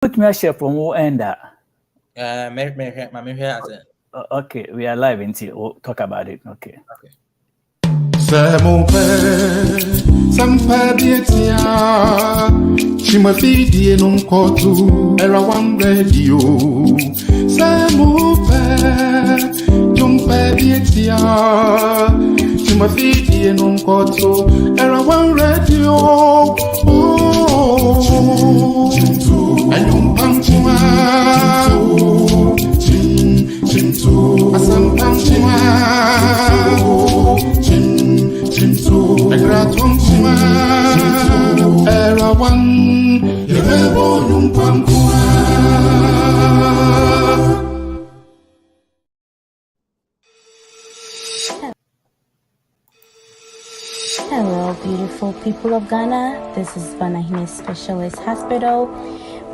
Put me a share from who end that. Okay, we are live until we'll talk about it. Okay. Chimafidi non kotu era one radio. Jumpe dietia. Chimafidi non kotu era one radio. Oh, ayum pamchuma. Asam pamchuma. Hello, beautiful people of Ghana. This is Banahine Specialist Hospital.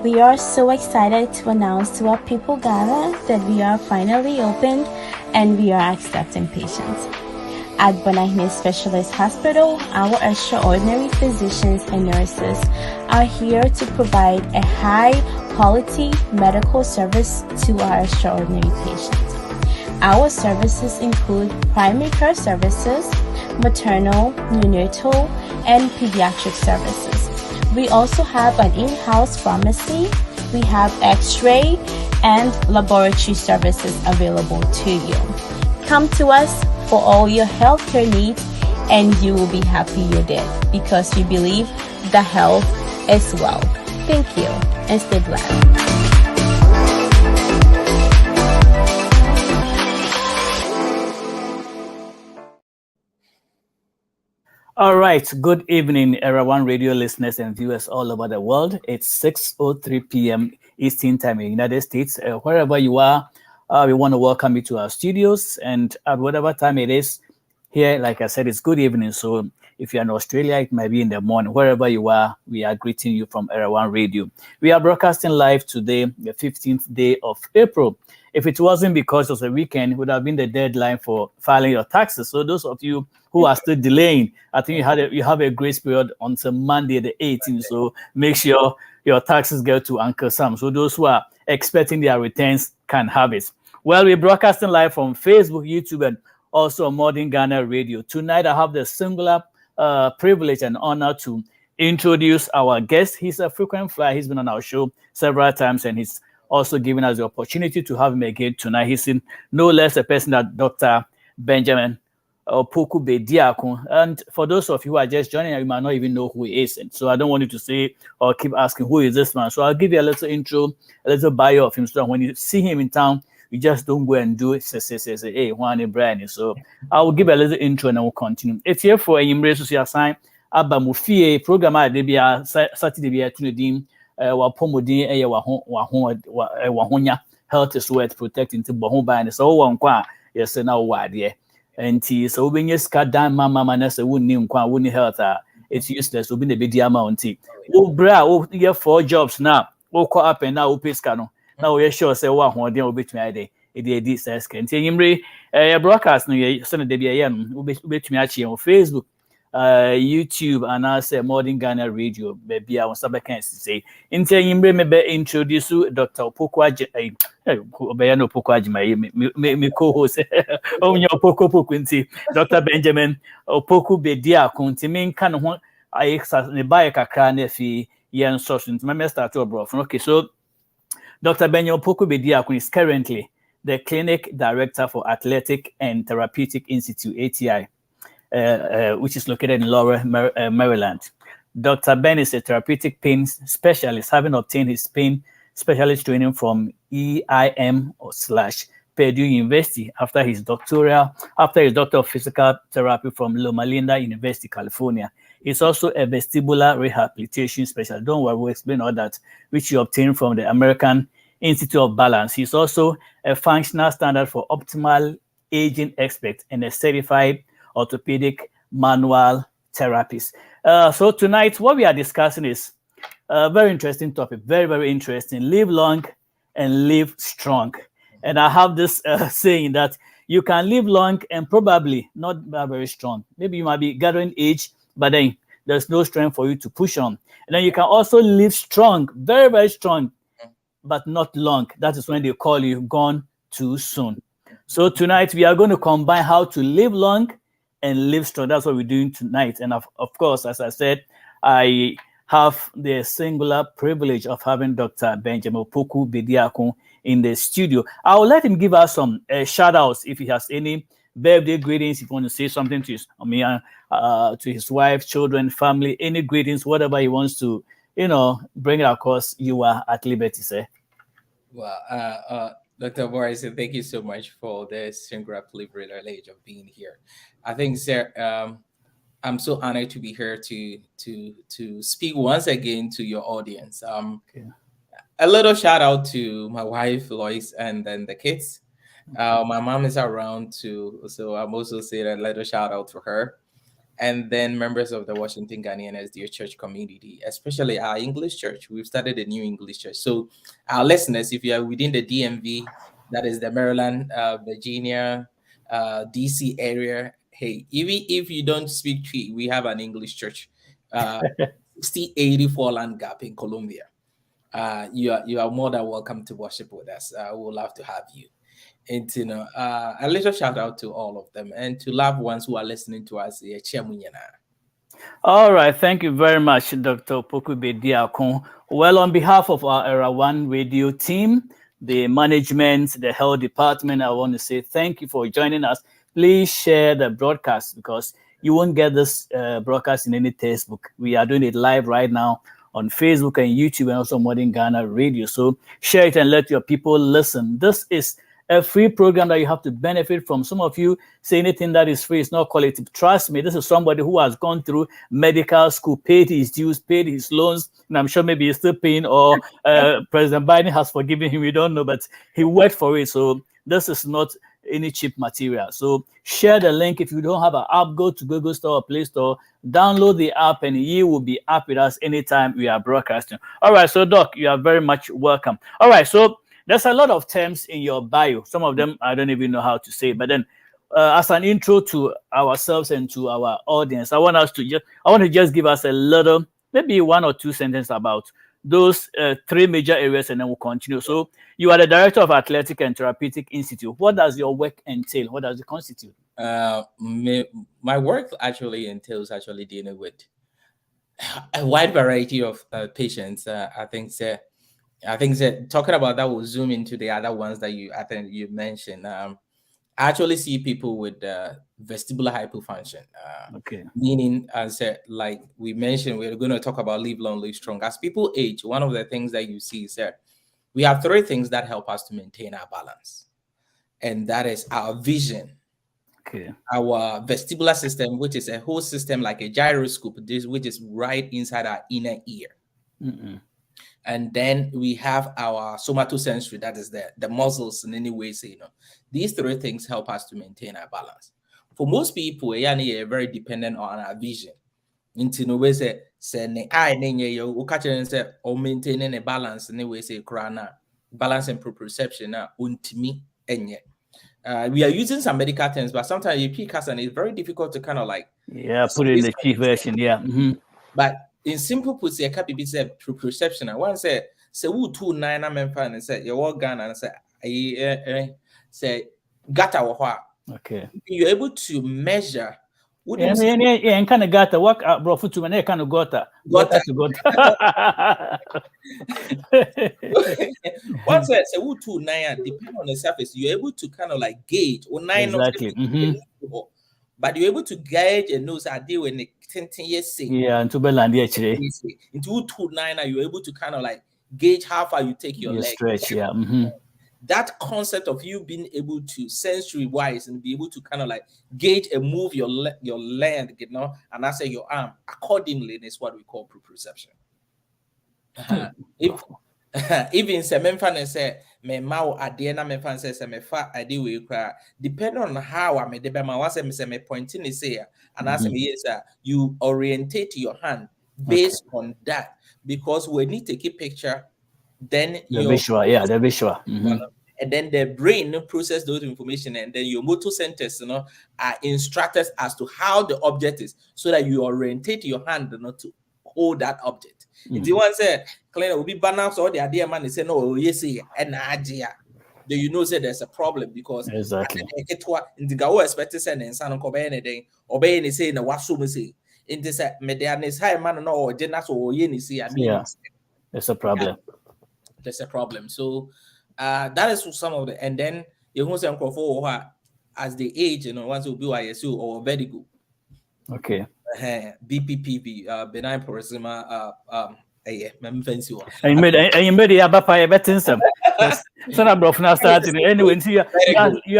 We are so excited to announce to our people Ghana that we are finally opened and we are accepting patients. At Banahine Specialist Hospital, our extraordinary physicians and nurses are here to provide a high-quality medical service to our extraordinary patients. Our services include primary care services, maternal, neonatal, and pediatric services. We also have an in-house pharmacy. We have x-ray and laboratory services available to you. Come to us for all your healthcare needs, and you will be happy you did, because we believe the health is wealth. Thank you, and stay blessed. All right. Good evening, Era One Radio listeners and viewers all over the world. It's 6:03 p.m. Eastern Time in the United States. Wherever you are, we want to welcome you to our studios. And at whatever time it is here, like I said, it's good evening. So if you're in Australia, it might be in the morning. Wherever you are, we are greeting you from Era One Radio. We are broadcasting live today, the 15th day of April. If it wasn't because it was a weekend, it would have been the deadline for filing your taxes. So those of you who are still delaying, I think you have a grace period until Monday the 18th. So make sure your taxes get to Uncle Sam. So those who are expecting their returns can have it. Well, we're broadcasting live from Facebook, YouTube, and also Modern Ghana Radio. Tonight, I have the singular privilege and honor to introduce our guest. He's a frequent flyer. He's been on our show several times, and he's also giving us the opportunity to have him again tonight. He's in no less a person than Dr. Benjamin Opoku Bediako. And for those of you who are just joining, you might not even know who he is. And so I don't want you to say or keep asking, who is this man? So I'll give you a little intro, a little bio of him. So when you see him in town, you just don't go and do it. Say, hey, Juan Brian. So I will give a little intro and then we'll continue. It's here for a social sign. Abba Mufie program at Debia Saturday be at Tunedim. Wapomodin wahonya health is worth protecting to Bohomba so one qua yes now why dear and so when you scat down mama nessa wouldn't health it's useless will be the big amount bra you have 4 jobs now call up and now pay scano now we're sure say one day will be to me it says can broadcast no send the BIM will be to me actually on Facebook, YouTube, and I say Modern Ghana Radio. Baby, I want to say. In saying, maybe introduce you, Dr. Opoku. Bayano Opoku, my co-host. Oh, your Opoku, Dr. Benjamin Opoku Bediako. Timin can want I exercise the biocacane fee. Yen source. My start to bro. Okay, so Dr. Benjamin Opoku Bediako is currently the clinic director for Athletic and Therapeutic Institute (ATI). Which is located in Laurel, Maryland. Dr. Ben is a therapeutic pain specialist, having obtained his pain specialist training from EIM/Purdue University after his doctor of physical therapy from Loma Linda University, California. He's also a vestibular rehabilitation specialist. Don't worry, we'll explain all that, which he obtained from the American Institute of Balance. He's also a functional standard for optimal aging expert and a certified orthopedic manual therapist. So tonight, what we are discussing is a very interesting topic, very, very interesting. Live long and live strong. And I have this saying that you can live long and probably not very strong. Maybe you might be gathering age, but then there's no strength for you to push on. And then you can also live strong, very, very strong, but not long. That is when they call you gone too soon. So tonight we are going to combine how to live long and live strong. That's what we're doing tonight. And of course, as I said, I have the singular privilege of having Dr. Benjamin Opoku Bediako in the studio. I'll let him give us some shout outs if he has any birthday greetings, if you want to say something to his, to his wife, children, family, any greetings, whatever he wants to, bring it across. You are at liberty, sir. Well, Dr. Boison, thank you so much for this singular privilege of being here. I think, sir, I'm so honored to be here to speak once again to your audience. A little shout out to my wife Lois and then the kids. My mom is around too, so I'm also saying a little shout out to her. And then members of the Washington Ghanaian SDA Church community, especially our English church. We've started a new English church. So our listeners, if you are within the DMV, that is the Maryland, Virginia, DC area, hey, even if you don't speak Twi, we have an English church, 6084 Land Gap in Colombia. You are more than welcome to worship with us. We would love to have you. And a little shout out to all of them and to loved ones who are listening to us. All right, thank you very much, Dr. Opoku Bediako. Well, on behalf of our Era One Radio team, the management, the health department, I want to say thank you for joining us. Please share the broadcast because you won't get this broadcast in any textbook. We are doing it live right now on Facebook and YouTube and also Modern Ghana Radio. So share it and let your people listen. This is a free program that you have to benefit from. Some of you say anything that is free is not quality. Trust me, this is somebody who has gone through medical school, paid his dues, paid his loans, and I'm sure maybe he's still paying, or President Biden has forgiven him. We don't know, but he worked for it. So this is not any cheap material. So share the link. If you don't have an app, go to Google Store or Play Store, download the app, and you will be up with us anytime we are broadcasting. All right, so Doc, you are very much welcome. All right, so there's a lot of terms in your bio. Some of them I don't even know how to say. But then, as an intro to ourselves and to our audience, I want to just give us a little, maybe one or two sentences about those three major areas, and then we'll continue. So, you are the director of Athletic and Therapeutic Institute. What does your work entail? What does it constitute? My work actually entails dealing with a wide variety of patients. I think that talking about that will zoom into the other ones that you mentioned. I actually see people with vestibular hypofunction. Meaning, as like we mentioned, we're going to talk about live long, live strong. As people age, one of the things that you see is that we have three things that help us to maintain our balance, and that is our vision, our vestibular system, which is a whole system like a gyroscope, which is right inside our inner ear. And then we have our somatosensory, that is the muscles in any way. So, these three things help us to maintain our balance. For most people, we are very dependent on our vision. Into ways say I or maintaining a balance in the way say balance and proprioception untimi enye. We are using some medical terms, but sometimes you pick us and it's very difficult to kind of like put it in the chief version. But in simple put, say can't be said proprioception. And one say who 2-9 I'm fan and say your organ and say gata or you're able to measure. And kind of gata work out bro for two kind of gota to gota. Once say who 2-9 depending on the surface, you're able to kind of like gauge or 9 exactly. But you're able to gauge and know I deal when 10 years say into Beland actually into 2-9 you're able to kind of like gauge how far you take your leg stretch. That concept of you being able to sensory wise and be able to kind of like gauge and move your leg, and I say your arm accordingly is what we call proprioception. Even some fan say me mau adiena me fan say me fa adi we cry depending on how I made the bema was me pointing say and I say yes you orientate your hand based on that, because when you take a picture then the visual and then the brain process those information, and then your motor centers are instructed as to how the object is, so that you orientate your hand to hold that object. If you want to say clean will be banners or the idea man say no, yes, and idea. Do you know say there's a problem because exactly it in the go expect to send in San Kobe anything, obey any say in the wasum say. In this medianis high man no or genas or yen see I mean there's a problem. There's a problem. So that is some of the and then you won't say as the age, once will be YSU or Bediako. Okay. BPPV, benign paroxysmal fancy one. And you made the abapa better some. So now brofu now starting anyway. So you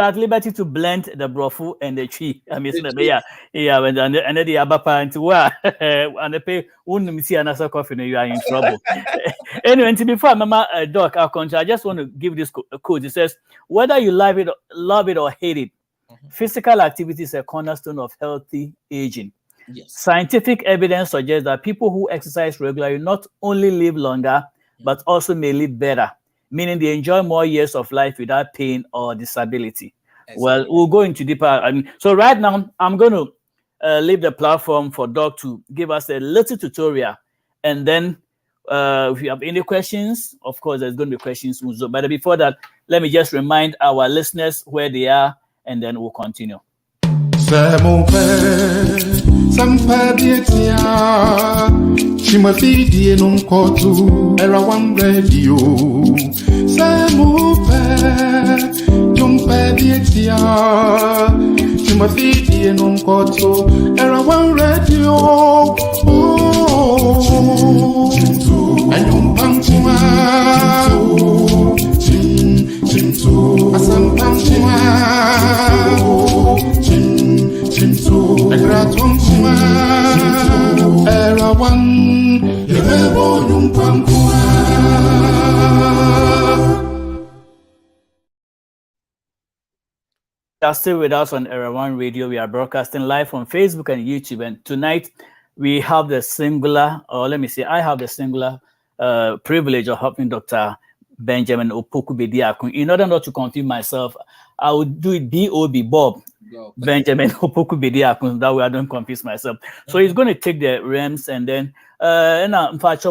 are at liberty to blend the brofu and the tree. I mean, and then the abapa into where and the pay wouldn't see another coffee. You are in trouble. Anyway, before Mama Doc, our country, I just want to give this code. It says whether you love it or hate it, physical activity is a cornerstone of healthy aging. Yes. Scientific evidence suggests that people who exercise regularly not only live longer, but also may live better, meaning they enjoy more years of life without pain or disability. Exactly. Well, we'll go into deeper. So right now, I'm going to leave the platform for Doc to give us a little tutorial. And then if you have any questions, of course, there's going to be questions. But before that, let me just remind our listeners where they are, and then we'll continue. Sampadia Chimafidi non kotu era one radio Samupe Jumpadia Chimafidi non kotu era one radio and Yumpamchima Chimtu Asampamchima Chimtu Egratumchima Era one Yebo Yumpamkuma. You are still with us on Era One Radio. We are broadcasting live on Facebook and YouTube. And tonight we have the singular, or let me say, I have the singular privilege of helping Dr. Benjamin Opoku Bediako. In order not to confuse myself, I would do it B.O.B. Bob. Benjamin Opoku Bediako. That way I don't confuse myself. So he's going to take the realms and then in fact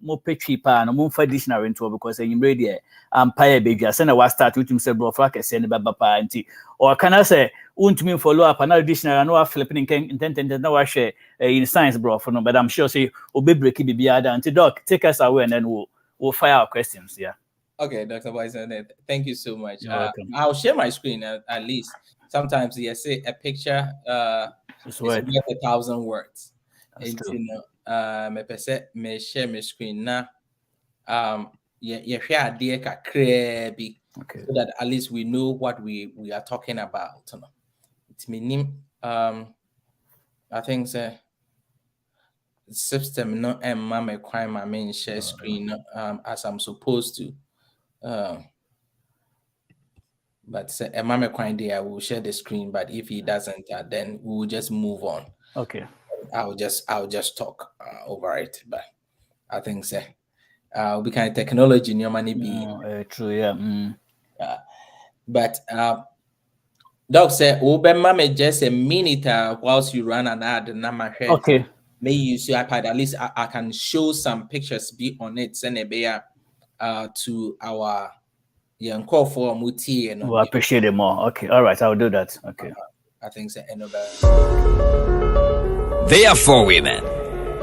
more petri pan more dictionary into because I'm ready empire baby I send a start with him say bro for send baba anti or can I say won't mean follow up another dictionary I know I flipping intent now I share in science bro for no but I'm sure say obey break be other anti doc take us away and then we'll fire our questions. Yeah. Okay, Dr. Boison, thank you so much. I'll share my screen at least. Sometimes you say a picture is worth 1,000 words. And me share my screen now. Share idea crazy so that at least we know what we are talking about. It's meaning I think the system no me crime my main share screen as I'm supposed to. But a mama quite day I will share the screen, but if he doesn't, then we will just move on. Okay. I'll just talk over it. But I think we can technology in your money be true, yeah. But Doc said open mama just a minute whilst you run an ad number head. Okay. May you use your iPad. At least I can show some pictures be on it, send a bear to our young call for Muti and we'll appreciate it more. Okay, all right, I'll do that. Okay. I think so. They are four women.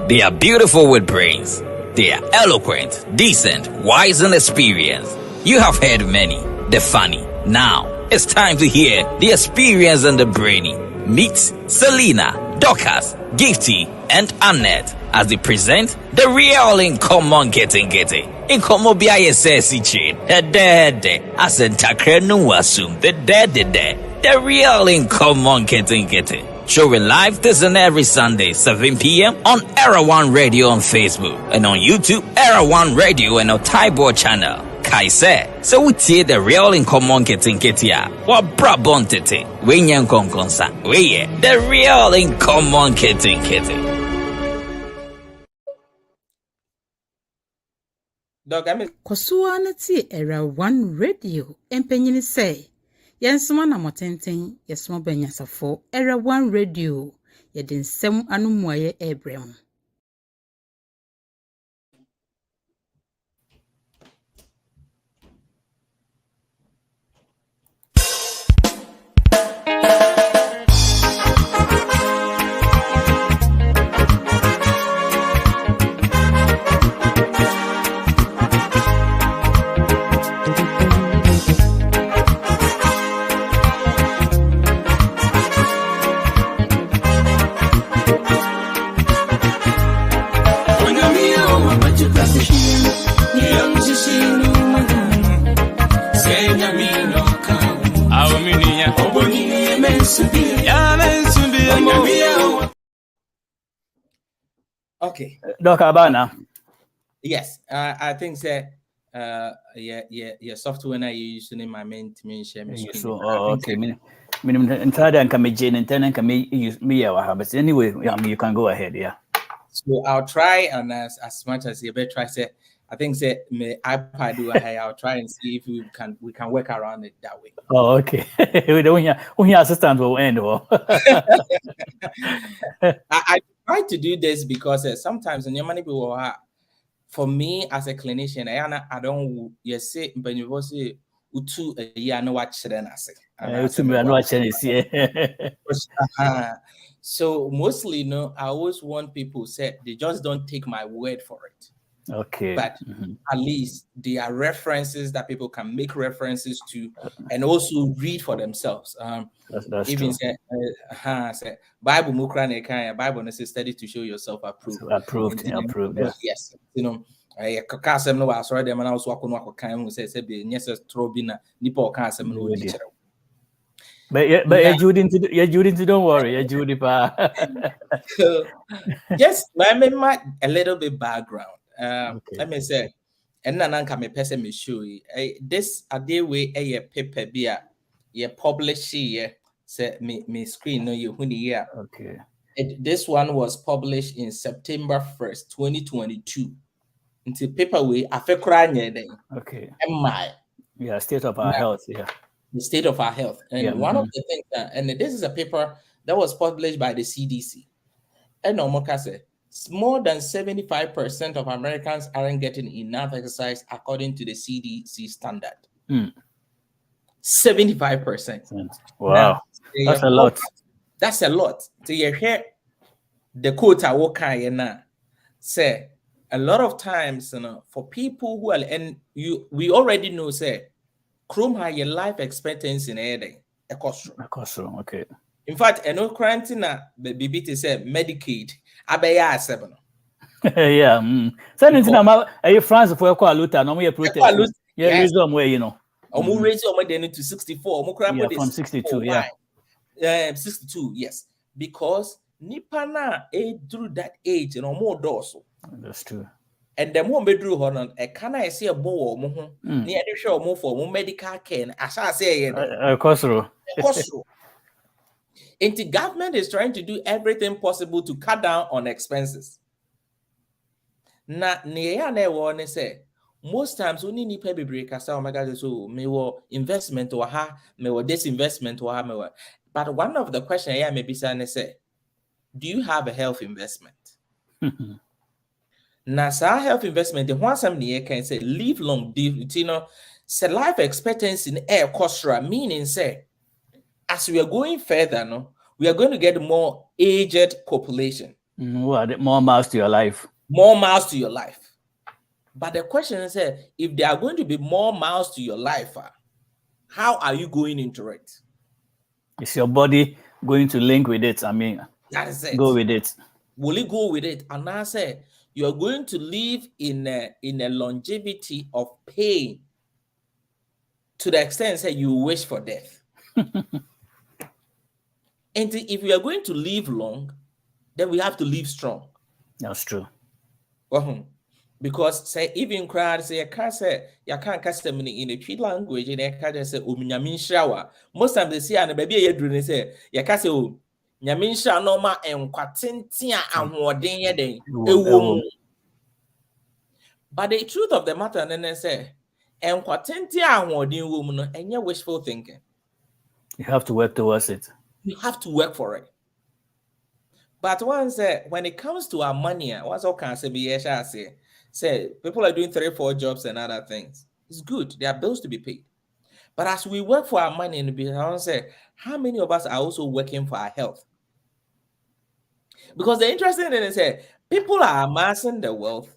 They are beautiful with brains. They are eloquent, decent, wise, and experienced. You have heard many, the funny. Now it's time to hear the experience and the brainy. Meet Selena, Dorcas, Gifty, and Annette as they present the real in common getting. In common BISS chain, a dead, as in Takrenu assume the dead, the real in common getting. Showing live this and every Sunday, 7 p.m. on Era One Radio on Facebook and on YouTube, Era One Radio and our Taibo channel. Kaise, so we see the real in common getting ya. What brabon tete, we nyan konkonsa, we the real in common getting. Dog, I mean, Kosuanati Era One Radio, Empenyini say, Yansuma na motenten, Yasmo Benyasafo, Era One Radio, Yedin Sem Anumwaye Ebrem. Okay. Dr. Abana. Yes, I think that yeah, software I use in my main screen. So, okay. Entirely and can be Jane and Tenant can use me. But anyway, you can go ahead. Yeah. So I'll try, and as much as you better try, say I think that my iPad do I'll try and see if we can work around it that way. Oh, okay. When your assistant will end. I try to do this because sometimes in your money people for me as a clinician, I don't say but you will say utu a year no watch then I say. So mostly I always want people say they just don't take my word for it. Okay. But at least there are references that people can make references to and also read for themselves. That's even true. Say Bible mukra kind Bible necessary study to show yourself approved. Approved. Yeah. Yes. I kakasem no was already man also akonu akokan who say be nyese trobina nipa okasem no di kire. But Judy, don't worry. Judy, just let me a little bit background. Let me say, and then me person me show you. This a day way a paper be a publish here. Say me screen no you here. Okay. This one was published in September 1st, 2022. Into paper way okay. Yeah, state of our health. Yeah. The state of our health. And one of the things and this is a paper that was published by the CDC. And more than 75% of Americans aren't getting enough exercise according to the CDC standard. 75%. Wow. Now, that's a lot. That's a lot. So you hear the quote I walk say a lot of times, for people who are and we already know say Chrome has your life expectancy in a cost room. Okay. In fact, no quarantine the BBT said Medicaid abaya 7. Yeah. Send it France for a luta no more protest. Yeah, reason where raise to 64. Yeah, from 62. Yeah. 62. Yes, because nipa na through that age and more dorsal. That's true. And the more bedroom honon, a can I see a bow near the show more for medical care as I say Cosro. And the government is trying to do everything possible to cut down on expenses. Na near say most times we need to break us out. So me investment or me disinvestment or but one of the questions I may be saying say, do you have a health investment? Now, health investment, the one somebody can say live long, say life expectancy in air costra, meaning say, as we are going further, we are going to get more aged population. More miles to your life. More miles to your life. But the question is, if there are going to be more miles to your life, how are you going into it? Is your body going to link with it? I mean, that is it. Go with it. Will you go with it? And I say, you're going to live in a longevity of pain to the extent that you wish for death. And if we are going to live long, then we have to live strong. That's true. Because say even crowd say you can't custom in a tree language and I can't say shower. Most times they say and baby you do say you can't say nyamin sha normal enkwatentia ahoden ye den ewo. But the truth of the matter then say enkwatentia ahoden wo mu no enye wishful thinking. You have to work towards it. You have to work for it. But once when it comes to our money, what's all can say people are doing 3-4 jobs and other things. It's good. There are bills to be paid. But as we work for our money in the business, how many of us are also working for our health? Because the interesting thing is people are amassing the wealth.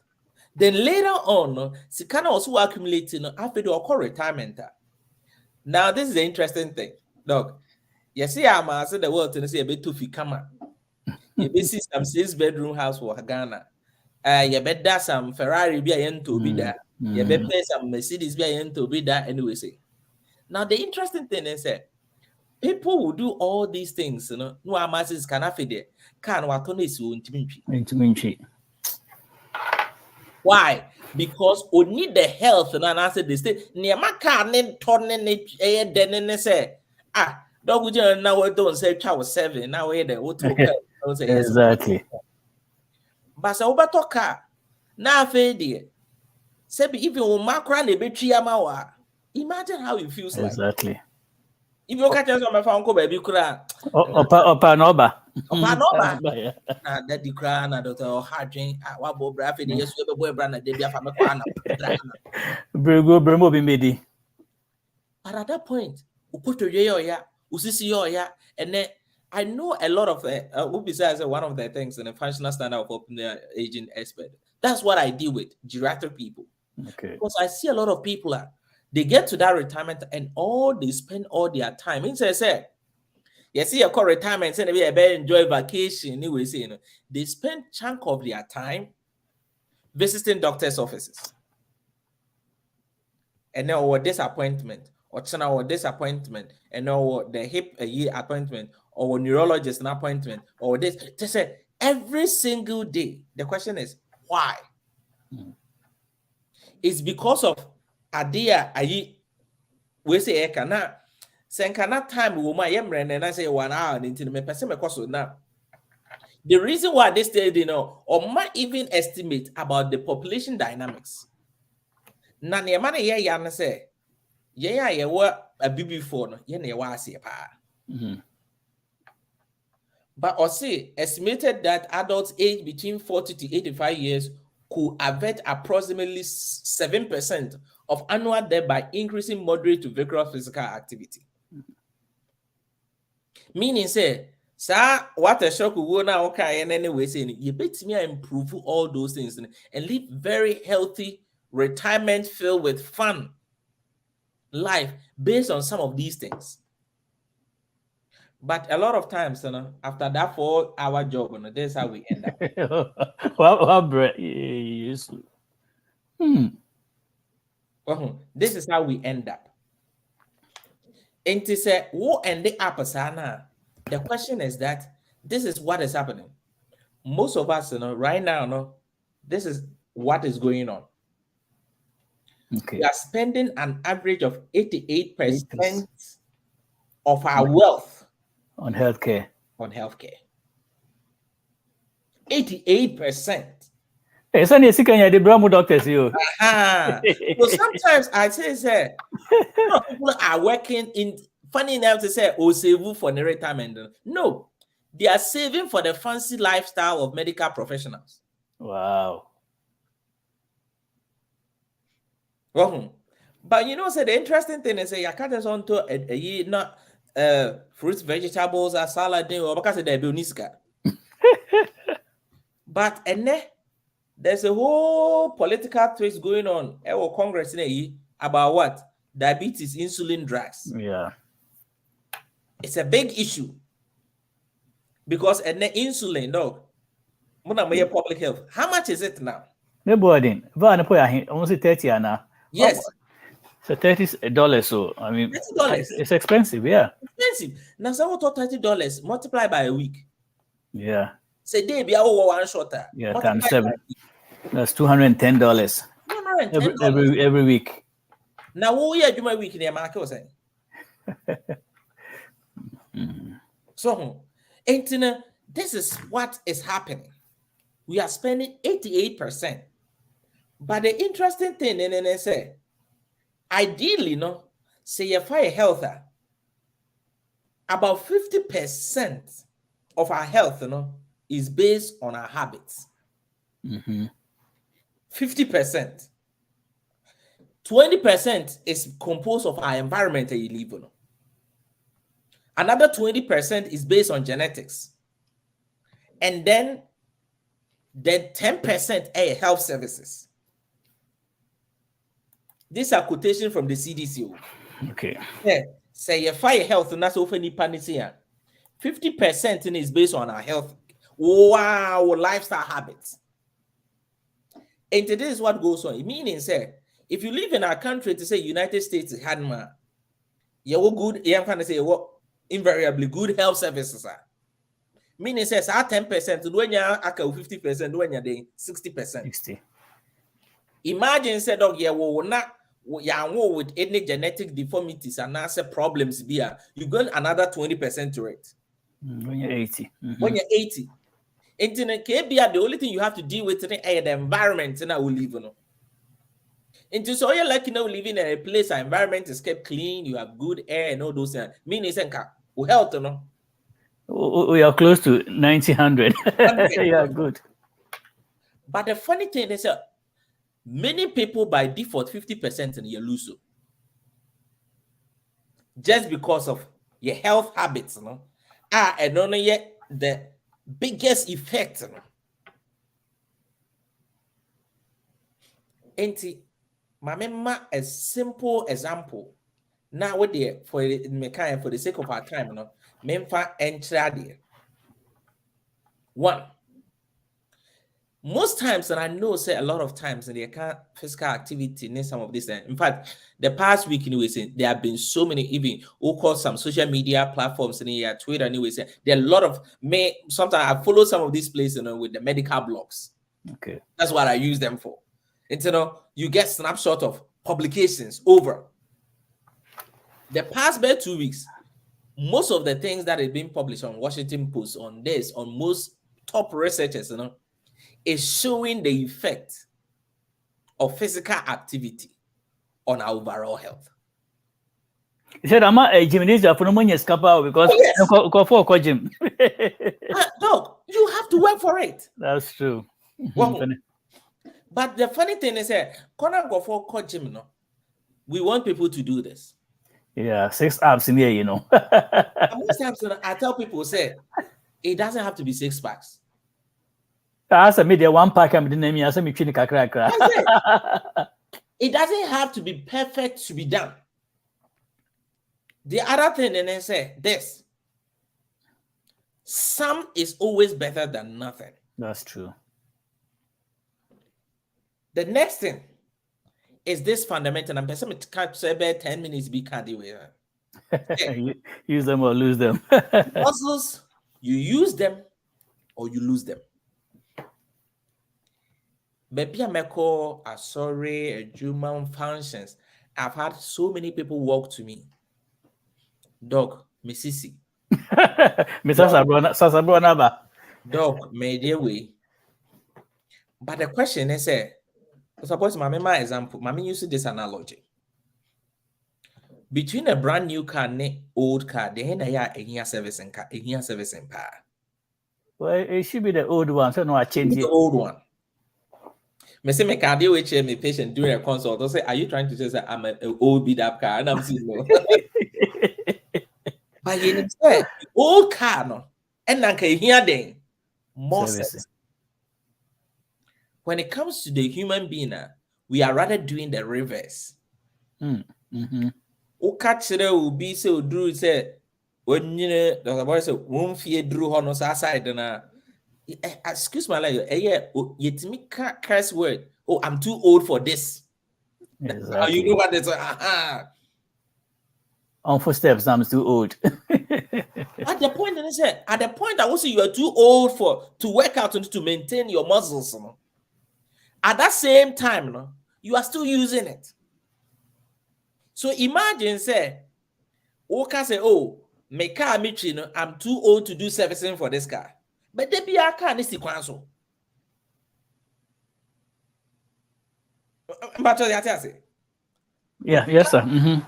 Then later on, she can also accumulating after the retirement. Now, this is the interesting thing. Look, you see, I'm amassing the wealth and say a bit too far. You see some 6-bedroom house for Ghana. You bet some Ferrari be a to be that. You bet some Mercedes be a to be that anyway. Say now the interesting thing is People will do all these things, you know. No amasses can afford can what on is why? Because we need the health and I said this thing near my car turning it then say dog now we don't say child 7 now we the Exactly. but so over talk now fade say if you macro and a imagine how it feels like. Exactly. If you catch us on my phone, go baby, cry. Opa noba. That the crown and the hard drink. What Bob Braffy, yes, we have a boy brand, they be a family. Bremo be made. But at that point, we put to ya, usisi ya, and then I know a lot of besides one of the things in the functional standard of open aging expert. That's what I deal with geriatric people. Okay. Because I see a lot of people they get to that retirement and they spend all their time. It says, you see, a call retirement and they enjoy vacation. Anyway, you know, they spend chunk of their time visiting doctors' offices. And then or disappointment, or disappointment, and or the hip a year appointment, or neurologist an appointment, or this. They say every single day. The question is why? It's because of idea we say cannot time we my and I say 1 hour into the person now. The reason why they stay, you know, or might even estimate about the population dynamics. Na ne man ya say ya what a BB phone but or say estimated that adults aged between 40 to 85 years could avert approximately 7% of annual death by increasing moderate to vigorous physical activity. Meaning, say, sir, what a shock we now okay, and anyway, saying you bet me improve all those things and live very healthy retirement filled with fun life based on some of these things. But a lot of times, you know, after that 4-hour job, you know, this is how we end up. This is how we end up. And to say, what end up as the question is that this is what is happening. Most of us, you know, right now, you know, this is what is going on. Okay. We are spending an average of 88% of our wealth on healthcare. 88%. It's only the Brahmo doctors, you. So sometimes I say, you know, people are working in, funny enough to say, save for the retirement. No, they are saving for the fancy lifestyle of medical professionals. Wow. But you know, so the interesting thing is, you can't just on to not fruits, vegetables, or salad, or because they're boniska. But and there's a whole political twist going on at Congress about what? Diabetes, insulin drugs. Yeah. It's a big issue. Because and the insulin, dog, public health. How much is it now? Nobody. Almost 30 now. Yes. So $30. So I mean, $30. It's expensive, yeah. Expensive. Now someone thought $30 multiplied by a week. Yeah. Say they be our one shorter. Yeah, times 7. That's $210. Every week. Now what year do my week in the market was saying? So this is what is happening. We are spending 88%. But the interesting thing, and say, ideally, no, say if I health, about 50% of our health, you know, is based on our habits. 50%. 20% is composed of our environment that you live in. Another 20% is based on genetics. And then 10% are health services. These are quotations from the CDC. Okay. Yeah. Say if I health and that's often 50% is based on our health. Wow, lifestyle habits. And this is what goes on. Meaning, say, if you live in our country, to say United States, Hanma, you're good. You can say what invariably good health services are. Meaning says 10%, when you are 50%, when you're 60%. 60. Imagine said dog with any genetic deformities and answer problems here, you got another 20% to it. When you're 80. When you're 80. Internet KBR, the only thing you have to deal with is the environment and I will live on. Into so you're like living in a place, our environment is kept clean, you have good air and all those things. Meaning health, no. We are close to 100. Yeah, good. But the funny thing is that many people by default 50% and you lose. Just because of your health habits, no? And only yet the biggest effect. No? Mamma, a simple example. Now, what there for the sake of our time, no, Memfa and one. Most times, and I know say a lot of times in the physical activity in some of this. In fact, the past week, anyways, there have been so many, even who call some social media platforms in here, Twitter, anyways. There are a lot of sometimes I follow some of these places, with the medical blogs. Okay. That's what I use them for. And you get snapshot of publications over the past 2 weeks. Most of the things that have been published on Washington Post, on most top researchers, is showing the effect of physical activity on our overall health. He said, "I'm a gymnasium for no money escapa because go for gym." Dog, you have to work for it. That's true. But the funny thing is that go for gym, no. We want people to do this. Yeah, 6 abs in here, Most times I tell people, say, it doesn't have to be 6 packs. As a media 1 pack, I'm the name. As a me It doesn't have to be perfect to be done. The other thing, and I say this: some is always better than nothing. That's true. The next thing is this fundamental. I'm person can't say about 10 minutes be can't do it. Use them or lose them. Muscles, you use them or you lose them. Maybe I call a human functions. I've had so many people walk to me. Dog, Mississippi. Dog, made their way. But the question is, suppose my example, mommy used this analogy. Between a brand new car and an old car, they had a servicing car, a servicing power. Well, it should be the old one, so no, I change it. The old one. Me say me can deal with me patient during a consult. I say, are you trying to say that I'm an old beat up car? And I'm saying no. But you say old car no, and then can hear them more sense. When it comes to the human being, we are rather doing the reverse. O catch there will be so Drew said when you know the boy said won't fear Drew on us side and excuse my life, yet me curse word. Oh, I'm too old for this. Exactly. You know what it's on footsteps, I'm too old. At the point, and I said, at the point I will say you are too old to work out and to maintain your muscles. You know? At that same time, you are still using it. So imagine, say, Oka say, oh, my car, I'm too old to do servicing for this car. But they be a car in sequence. Yeah, yes, sir.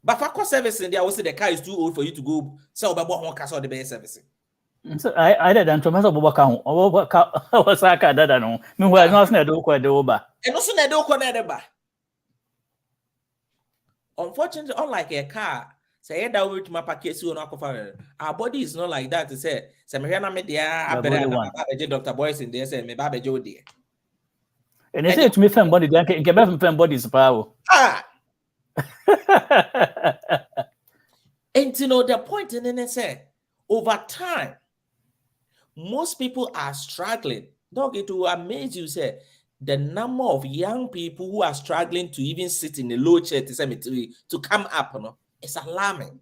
But for servicing, I will say the car is too old for you to go sell one car or the best servicing. So I did and Thomas Obaka was like that. No, meanwhile, not do quite the over. And also, I don't connect. Unfortunately, unlike a car, say that with my package, our body is not like that. To say, Dr. Boison there say, me Baba Joe there. And they say to me, fan body, they can get fan body's power. And the point, and then I say, over time, most people are struggling. Dog, it will amaze you, say, the number of young people who are struggling to even sit in a low chair to come up, it's alarming.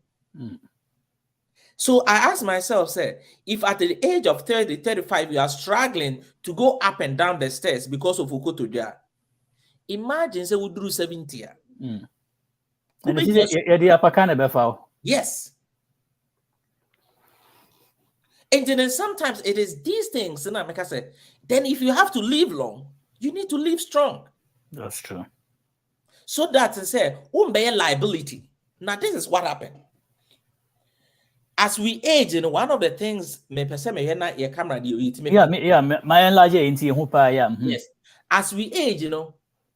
So I asked myself, say, if at the age of 30, 35, you are struggling to go up and down the stairs because of Ukotoja, imagine say we do 70. And the yes. And then sometimes it is these things, and like I said, then if you have to live long, you need to live strong. That's true. So that to say, liability. Now, this is what happened. As we age, one of the things my camera my enlarge yes. As we age,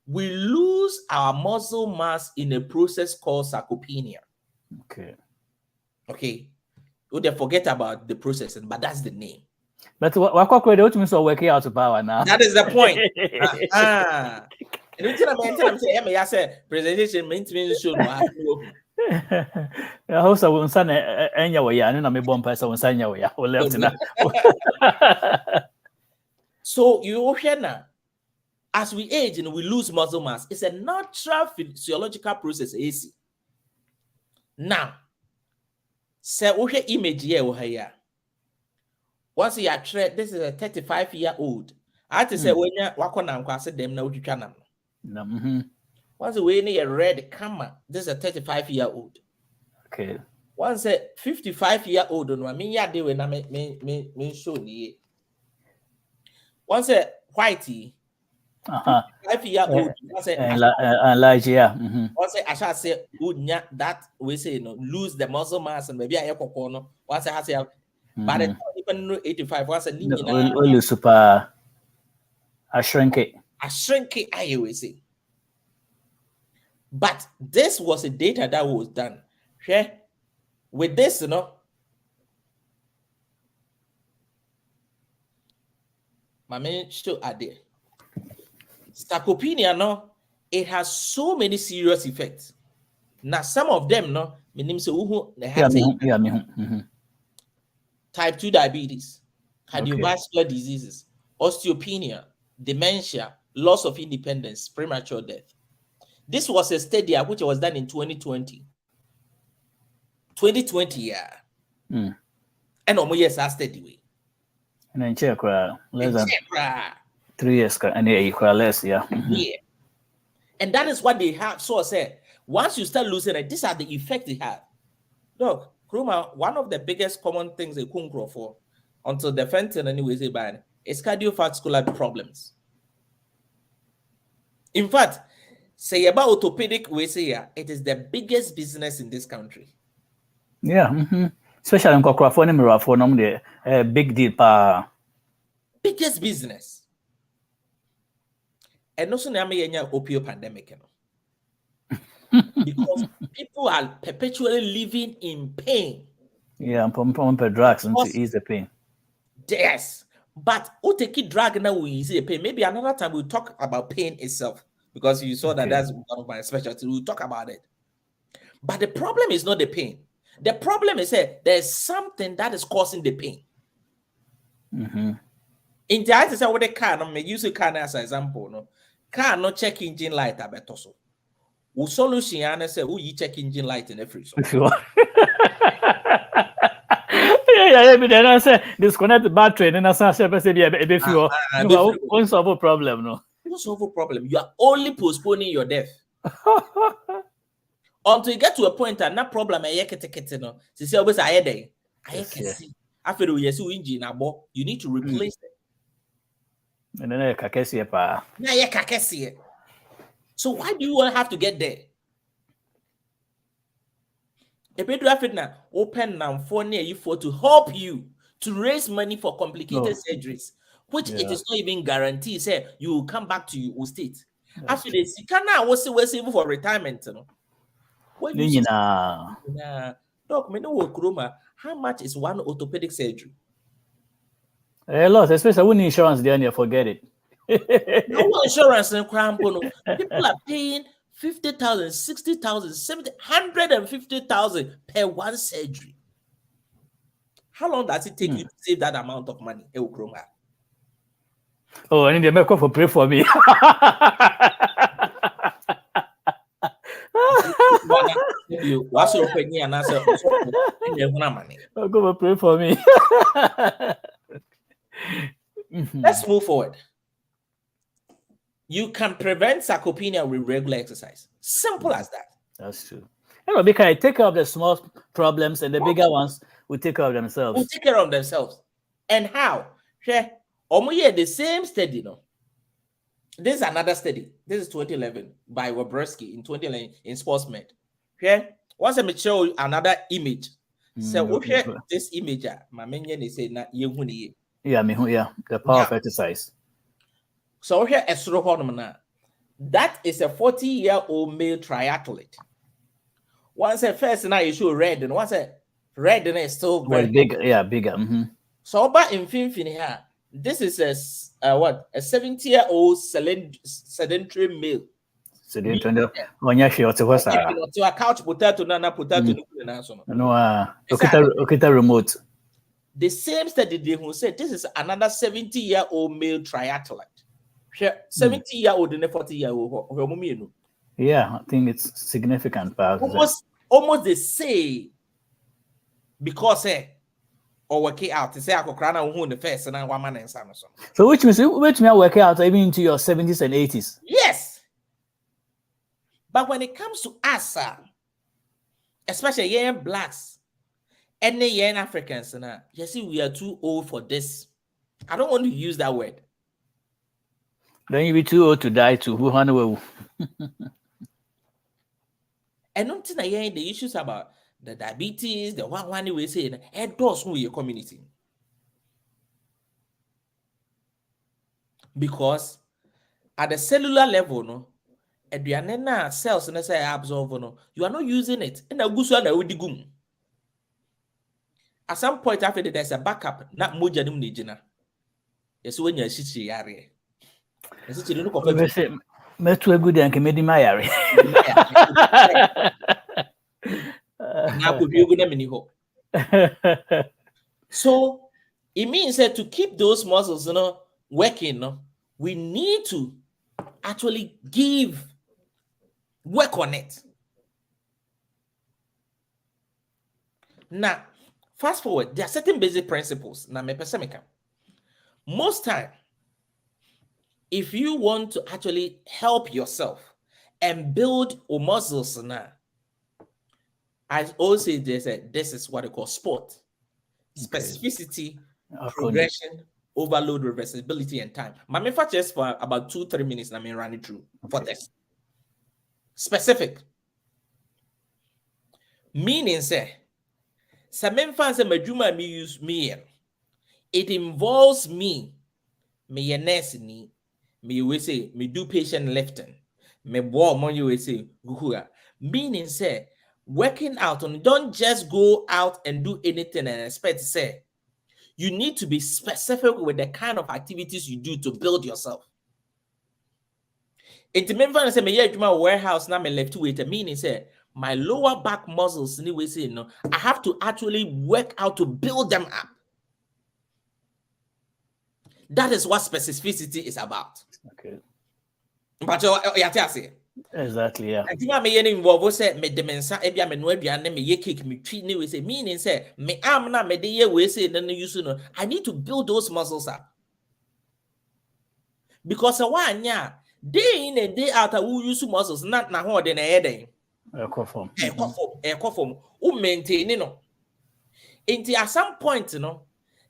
we lose our muscle mass in a process called sarcopenia. Okay. Would they forget about the process, but that's the name. But what means working out of power now? That is the point. And I say presentation means show also won son enya we ya na me bomb person won son ya we left na. So you hear now, as we age and we lose muscle mass, it's a natural physiological process. AC. Now, say we image here. Once you are this is a 35-year-old. I have to say when you walk on and cross them now you can. Once we need a red camera, this is a 35-year-old. Okay. Once a 55-year-old, no, I mean, yeah, they will not me show you. Once a whitey, 5-year-old, once a large, yeah. Once I shall say, that we say, lose the muscle mass and maybe I corner. Once I say, by the time even 85, once a little super, I shrink it, I always say. But this was a data that was done. Okay? With this, my main show are there. Sarcopenia, it has so many serious effects. Now, some of them, type 2 diabetes, cardiovascular diseases, osteopenia, dementia, loss of independence, premature death. This was a study which was done in 2020. 2020, yeah. And almost yes, I study way. And then check less than 3 years and less, yeah. Yeah. And that is what they have. So I said, once you start losing it, these are the effects they have. Look, Kruma, one of the biggest common things they couldn't grow for until the fentanyl anyway say bad is cardiovascular problems. In fact, say about orthopedic we say it is the biggest business in this country. Yeah, especially in Kokra for the big deal biggest business. And also now me opioid pandemic, because people are perpetually living in pain. Yeah, and pumping drugs to ease the pain. Yes, but who take drug now will ease the pain. Maybe another time we'll talk about pain itself, because you saw that that's one of my specialties. We'll talk about it. But the problem is not the pain. The problem is that there's something that is causing the pain. In the eyes, what the car, no, me use a car as an example. No, car no check engine light abetoso. We solution and say, "Oh, you check engine light in the freezer." Yeah. Then I say disconnect the battery, and then I say, "Be fuel." Won't solve a problem, no. Won't solve a problem. You are only postponing your death. Until you get to a point that no problem, you see, always I can see. After you see engine, you need to replace it. And then so why do you want to have to get there? If you have it now, open now for near you for to help you to raise money for complicated surgeries, which it is not even guaranteed. Say you will come back to your state. After this, you can now also saving for retirement. When you doc, me know Kroma, how much is one orthopedic surgery? A lot, especially when insurance there, you forget it. No insurance in Crampono. People are paying 50,000, 60,000, 70, 150,000 per one surgery. How long does it take you to save that amount of money, Kroma? Oh, I need to make for pray for me. What's your opinion? And answer. Go pray for me. Let's move forward. You can prevent sarcopenia with regular exercise. Simple as that. That's true. Anyway, because I take care of the small problems and the bigger ones will take care of themselves. Will take care of themselves. And how? The same study, no. This is another study. This is 2011 by Webreski in 2011 in Sportsmed. Okay. Once I show you another image. So this image, my minion is saying that you yeah, the power of exercise. So here that is a 40-year-old male triathlete. Once a first now you show red, and once a red and it's still very big, bigger. So about in here, this is a 70-year-old sedentary male. Sedentary. When you show what's to a couch potato, no, remote. The same study they who said this is another 70-year-old male triathlete. 70-year-old and 40-year-old. Yeah, I think it's significant. Almost the same. Because or work it out to say I could cry now the first and one man and son. So which means I work out even into your 70s and 80s. Yes. But when it comes to us, especially young blacks, any young Africans, you see, we are too old for this. I don't want to use that word. Then you be too old to die too. Who handle? And not the issues about the diabetes, the one we say, and those who your community. Because at the cellular level, no, and cells and say absorb, no, you are not using it. And at some point after that, there's a backup, not moja num nijina. Yes, when you're sitting area. Metu good and can make my area. So it means that to keep those muscles, working, we need to actually work on it. Now, fast forward, there are certain basic principles. Now, most time, if you want to actually help yourself and build your muscles now, I always say this is what they call sport. Specificity, progression, overload, reversibility, and time. My main just for about 2-3 minutes, and I'm running through for this. Specific. Meaning say, some fans say majuma me use me. It involves me a nurse ni, me we say me do patient lifting, me boy money we say guhua. Meaning say working out on don't just go out and do anything and expect to say you need to be specific with the kind of activities you do to build yourself. It means say me my warehouse now me left weight. Meaning say my lower back muscles anyway say no, I have to actually work out to build them up. That is what specificity is about. Okay. But exactly, yeah. I think I may involve say me demensa ebia me no aduane me ye cake me treat ni we say meaning say me am na me de ye we say no use no. I need to build those muscles up. Because one day in and day out I will use muscles not na ho de na head form maintain no. Until at some point,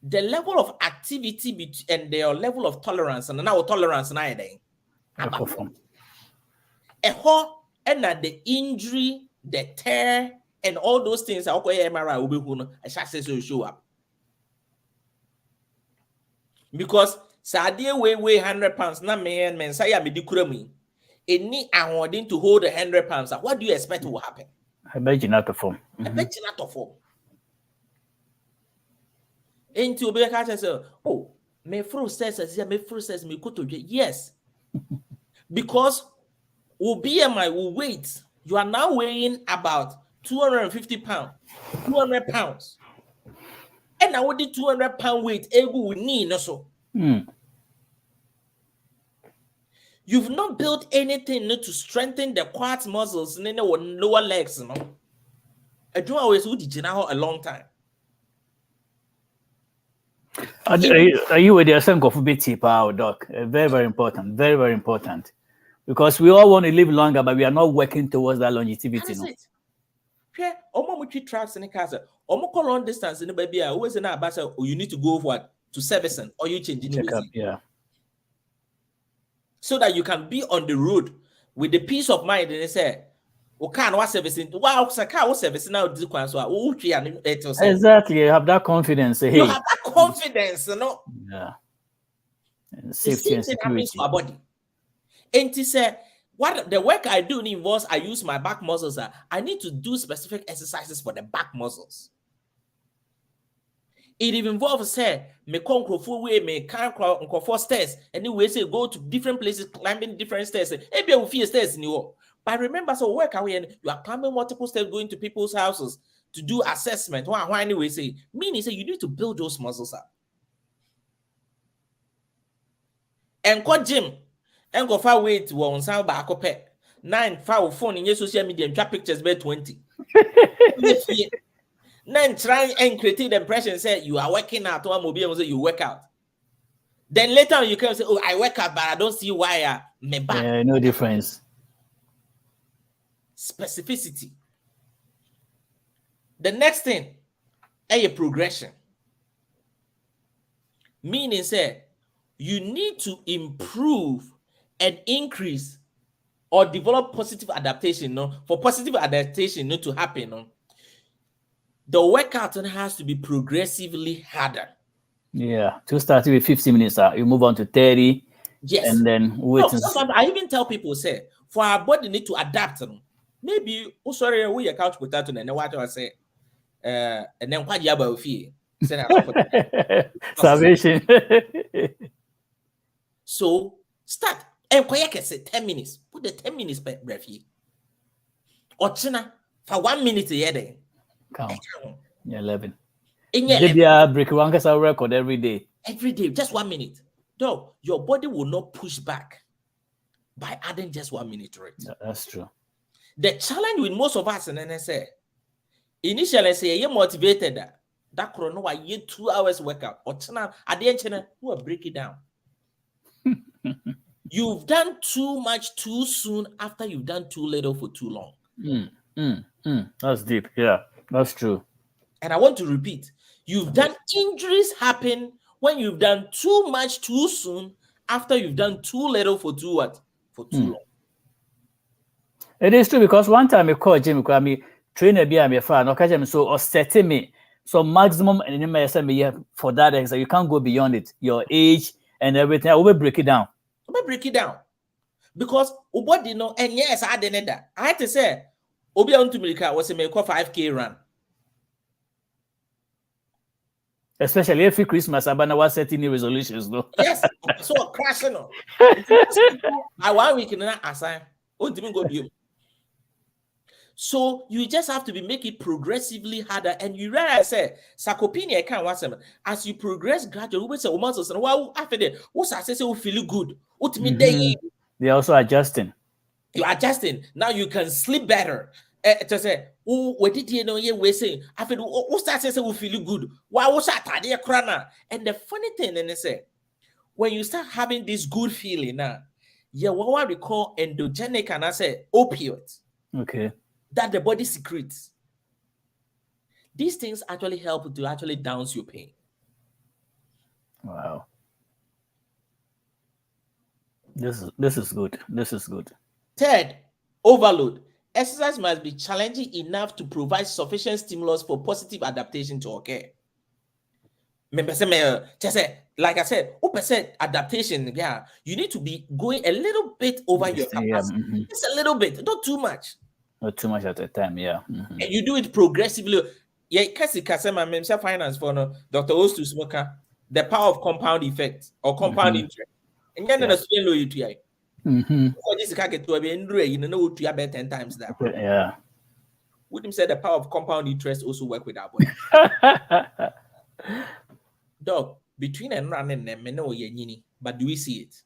the level of activity and their level of tolerance and now tolerance na head and the injury, the tear, and all those things I shall say so show up. Because Sadia weigh 100 pounds, not me and men say I be decurami. Any awarding to hold 100 pounds. What do you expect will happen? I bet you not perform. I bet you not perform. Into be a say, oh, me fruit says me go to yes. Because will weight, you are now weighing about 250 pounds, 200 pounds. And now with the 200-pound weight, ego will need also. You've not built anything to strengthen the quads muscles and then the lower legs, you know. I do always would a long time. Are you with the same of bit power, doc? Very, very important. Very, very important. Because we all want to live longer, but we are not working towards that longevity. That's it. Yeah, almost tracks in the castle. Almost long distance in the baby. Always in our bus, you need to go for to servicing or you change Check-up, yeah. So that you can be on the road with the peace of mind. And they say, "Okay, what servicing? Wow, what servicing now? Exactly. You have that confidence. Hey. You have that confidence, you know. Yeah. And safety and security. Our body. And to say, what the work I do involves, I use my back muscles. I need to do specific exercises for the back muscles. It involves say me conquer way me can't for stairs. Anyway, say go to different places, climbing different stairs. Maybe you fear stairs in you. But remember, so work away and you are climbing multiple stairs, going to people's houses to do assessment. Why anyway say meaning say you need to build those muscles up. And go gym and go far weight one sound back up 9 file phone in your social media and trap pictures by 20. Then try and create the impression say you are working out one mobile say you work out. Then later you can say, oh, I work out, but I don't see why my back. Yeah, no difference. Specificity. The next thing, a progression. Meaning say you need to improve and increase or develop positive adaptation. No, for positive adaptation not to happen. No, the workout has to be progressively harder. Yeah, to start with 50 minutes, you move on to 30. Yes, and then wait. Sometimes I even tell people say for our body need to adapt. Maybe sorry we a couch potato and what I say, and then what you about fear. Salvation. So start and say 10 minutes. Put the 10 minutes per breath. Or china for 1 minute a year. Count. 11. In your break one record every day. Every day, just 1 minute. Though your body will not push back by adding just 1 minute to it. That's true. The challenge with most of us in NSA, initially say you're motivated that chrono I 2 hours workout or channel at the end you will break it down. You've done too much too soon after you've done too little for too long. That's deep. Yeah, that's true. And I want to repeat, you've done injuries happen when you've done too much too soon after you've done too little for too what? For too long. It is true because one time I called Jim, I trainer be a fan, okay, so or setting me so maximum and for that exercise, you can't go beyond it. Your age and everything, I will break it down. Because nobody know, and yes, I didn't that. I had to say, Obi on to Milka was a make 5K run. Especially every Christmas, Abana was setting new resolutions, though. Yes, so crashing on. I 1 week in an assign. Go be. So you just have to make it progressively harder, and you realize say sarcopenia can't watch them as you progress gradually. We say muscles and wow after that, what's I say will feel good. They're also adjusting. You're adjusting now. You can sleep better. To say, oh, what did you know? We say after what's that say will feel good. Why was that crana? And the funny thing, and they say when you start having this good feeling now, what we call endogenic and I say opioids. Okay. That the body secretes. These things actually help to actually downs your pain. Wow. This is good. This is good. Third, overload. Exercise must be challenging enough to provide sufficient stimulus for positive adaptation to occur. Like I said, 0% adaptation. Yeah, you need to be going a little bit over your capacity. Just a little bit, not too much. Not too much at a time, yeah. And you do it progressively. Yeah, Kasema finance for no Dr. Ostu Smoker, the power of compound effect or compound interest. And then the student know you to this can get to you know to about 10 times that. Yeah. Would him say the power of compound interest also work with our body? Dog, between and running them, know ye but do we see it?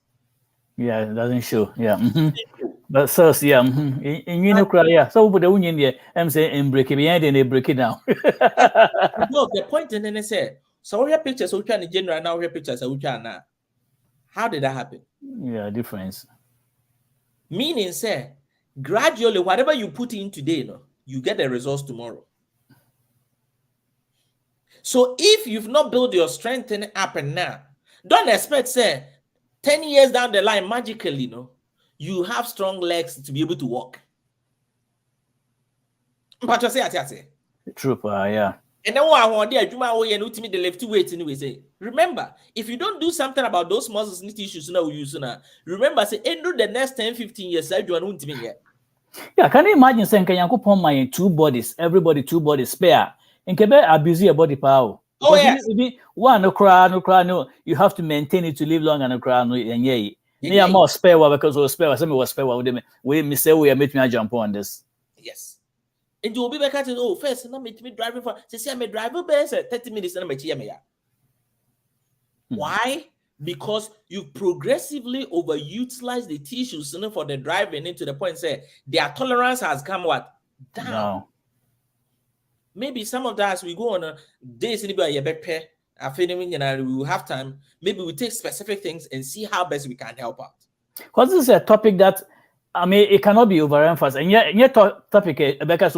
Yeah, it doesn't show. Yeah. But so yeah. In you know, cry. Yeah. So with the union, yeah, I'm saying break it behind and they break it down. No, the point in then say, so we have pictures, we can in general now we have pictures, we can now. How did that happen? Yeah, difference. Meaning, say, gradually, whatever you put in today, no, you get the results tomorrow. So if you've not built your strength in up and now, don't expect, say, 10 years down the line, magically, no, you have strong legs to be able to walk. But you say, True, yeah. and then the left weight anyway. Say, remember, if you don't do something about those muscles and tissues now, remember, say, end the next 10, 15 years, Yeah, can you imagine saying can you put my two bodies, everybody two bodies spare? And can abuse your body power. Oh, yes. One no cry, no. You have to maintain it to live long and no cry, no, and yeah, more spare because we spare. Some was spare with them. We say we are making a jump on this. Yes. And you will be back at it. First, I'm driving for. Say, I'm a driver, 30 minutes, and I'm Why? Because you progressively overutilize the tissues for the driving into the point, say, their tolerance has come what? Down. No. Maybe some of that, as we go on days, we will have time. Maybe we take specific things and see how best we can help out. Because this is a topic that, I mean, it cannot be overemphasized. And yet topic, because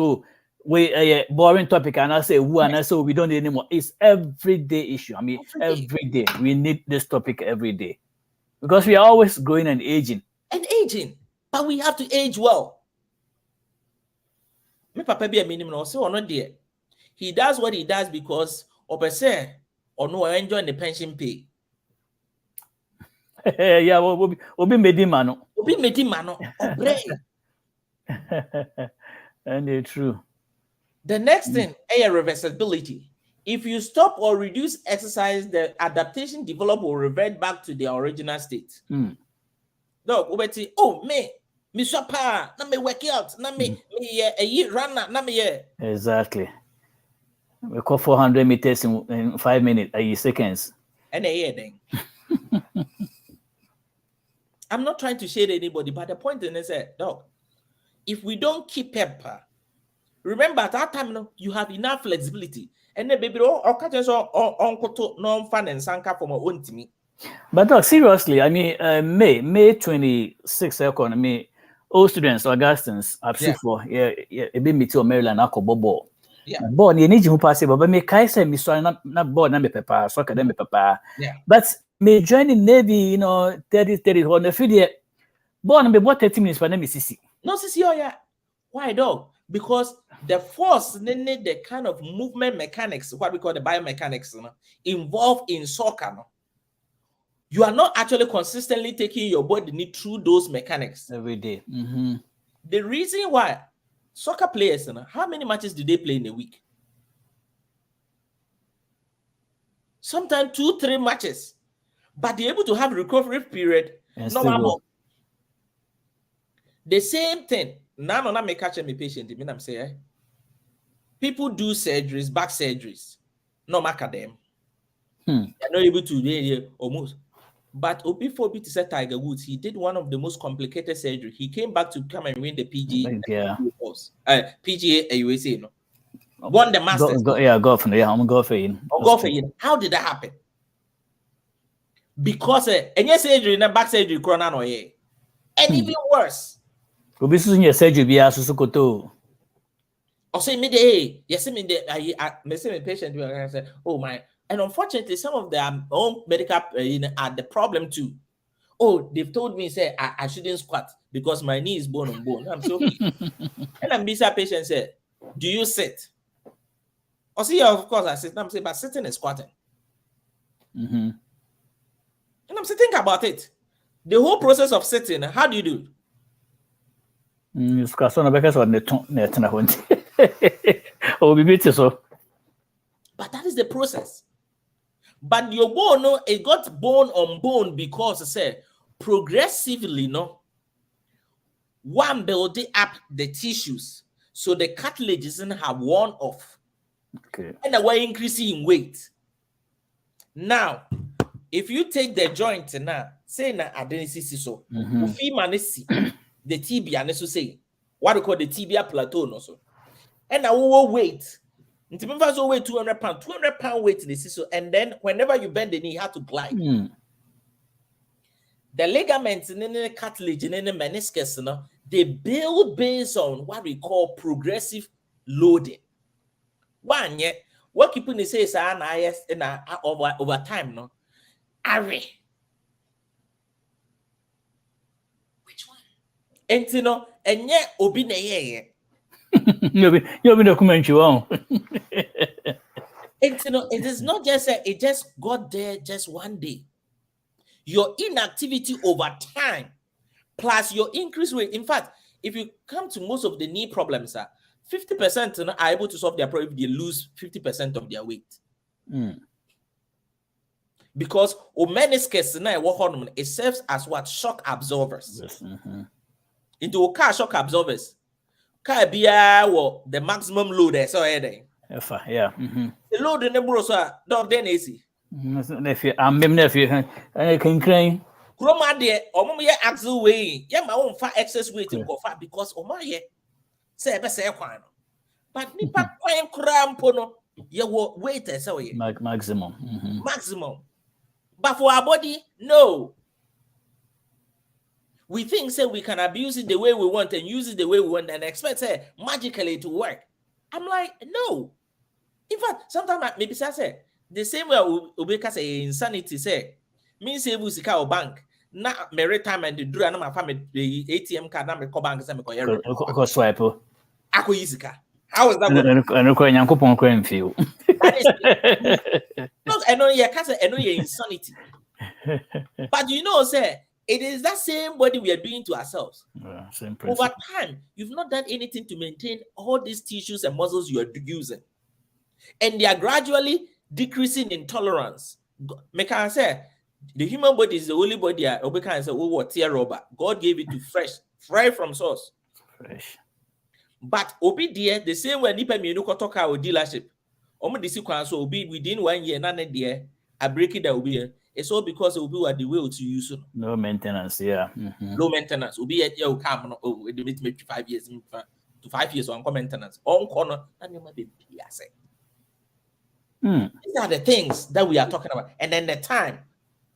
we a boring topic, and I say who and I say we don't need anymore. It's everyday issue. I mean, every day we need this topic every day because we are always growing and aging. But we have to age well. My papa be a minimum also or not there. He does what he does because say or no enjoy the pension pay. Yeah, we'll be made mano. We'll be made mano. And it's true. The next thing, reversibility. If you stop or reduce exercise, the adaptation develop will revert back to their original state. No, me swapa, na me work out, na me run, na me. Exactly. We call 400 meters in 5 minutes, seconds. And then. I'm not trying to shade anybody, but the point is that, dog, if we don't keep up, remember at that time, you have enough flexibility. And then baby, but dog, seriously, I mean, May 26th, economy, all students, Augustins, at for a bit me to Maryland, Bobo. Yeah. Born, you need to pass it, but me Kaisa, me so not born, and me papa, so academic papa. Yeah. But me join the Navy, 30 on the field. Born me what 30 minutes for them is No, sissy, oh yeah. Why dog? Because the force, the kind of movement mechanics, what we call the biomechanics, involved in soccer. You are not actually consistently taking your body through those mechanics every day. The reason why soccer players, how many matches do they play in a week? Sometimes 2-3 matches, but they're able to have recovery period. Normal. The same thing. Now, I'm catching me patient. I'm saying, people do surgeries, back surgeries. No matter them. They're not able to do almost. But before to say Tiger Woods, he did one of the most complicated surgery. He came back to come and win the PGA. PGA USA, won the Masters. Golf. Yeah, I'm golfing. How did that happen? Because any surgery, back surgery, and even worse. Obi susu nye surgery bi asusu koto. Also immediately, yes, I patient I say, oh my, and unfortunately, some of their own medical are the problem too. Oh, they've told me say I shouldn't squat because my knee is bone on bone. I'm so weak. And I'm busy. Patient said, do you sit? I see, of course I sit. I'm saying, but sitting and squatting. And I'm saying, think about it. The whole process of sitting, how do you do? But that is the process. But your bone, it got bone on bone because say progressively, one building up the tissues, so the cartilages have worn off. Okay. And they were increasing in weight. Now, if you take the joint now, say na adenisi so, ufi manesi the tibia ne so say what we call the tibia plateau no so. And I will weight. Until weight 200 pounds, 200-pound weight in the so, and then whenever you bend the knee, you have to glide. The ligaments in the cartilage and in the meniscus, they build based on what we call progressive loading. One, yeah, what people say is over time, no. Are which one? And yet obi na ye. You'll be document you on. It is not just it just got there just one day. Your inactivity over time, plus your increased weight. In fact, if you come to most of the knee problems, 50% are able to solve their problem if they lose 50% of their weight. Because meniscus it serves as what? Shock absorbers. Yes, Into a car shock absorbers. The maximum load there. So yeah. The load in the brosa dog then easy. I'm nephew. I can claim. Chroma there, or my axle weighing. Yeah, my own fat excess weight in go fat because my say but nipa coin crampono. You weight so maximum. Maximum. But for our body, no. We think we can abuse it the way we want and use it the way we want and expect magically to work. I'm like, no. In fact, sometimes maybe I say the same way we can say insanity means we sika or bank. Na merit time and the drew and my family the ATM card na me call bank and go swipe. Ako yisika. How is that? I know you can't say I know you're insanity. But it is that same body we are doing to ourselves. Yeah, same over time, you've not done anything to maintain all these tissues and muscles you are using. And they are gradually decreasing in tolerance. Make I say, the human body is the only body we can say, tear rubber. God gave it to fresh from source. Fresh. But obi dear, the same way nipa me no talk our dealership. Disi kwan so obi within 1 year na dear I break it that obi. It's all because obi were the will to use no maintenance, yeah. Low maintenance. Obi at your come it make 5 years to 5 years on maintenance. On corner and you might be say. These are the things that we are talking about. And then the time.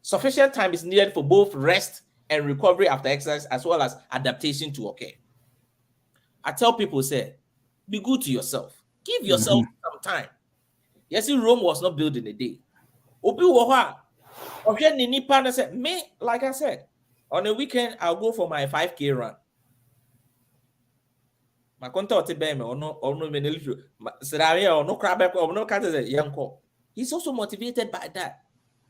Sufficient time is needed for both rest and recovery after exercise as well as adaptation to okay. I tell people, be good to yourself. Give yourself some time. Yes, Rome was not built in a day. Obi me, like I said, on a weekend, I'll go for my 5K run. My contact he's also motivated by that.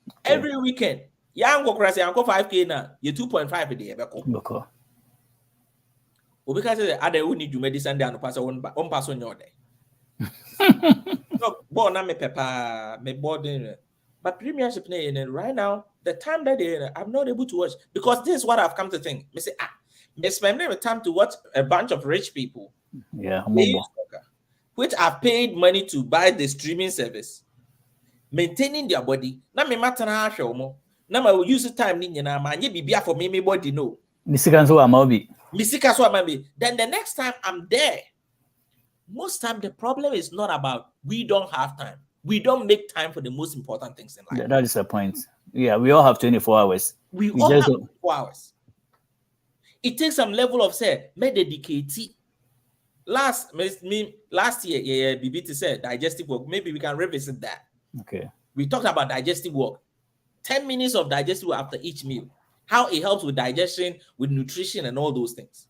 Okay. Every weekend, young go crazy, I'll go 5K now. You're 2.5 a day. Because other we need to medicine down pass on your day. No, born me pepper, me boarding. But premiership right now, the time that I'm not able to watch because this is what I've come to think. Me say me spend time to watch a bunch of rich people. Yeah, which have paid money to buy the streaming service, maintaining their body. Now me matter na show mo. Now I will use the time ni na ma nye bibia for me body no. Misika so amabi. Then the next time I'm there, most time the problem is not about we don't have time. We don't make time for the most important things in life. Yeah, that is the point. Yeah, we all have 24 hours. We all have 24 hours. It takes some level of me dedicate. Last year, BBT said digestive work. Maybe we can revisit that. Okay. We talked about digestive work. 10 minutes of digestive work after each meal. How it helps with digestion, with nutrition, and all those things.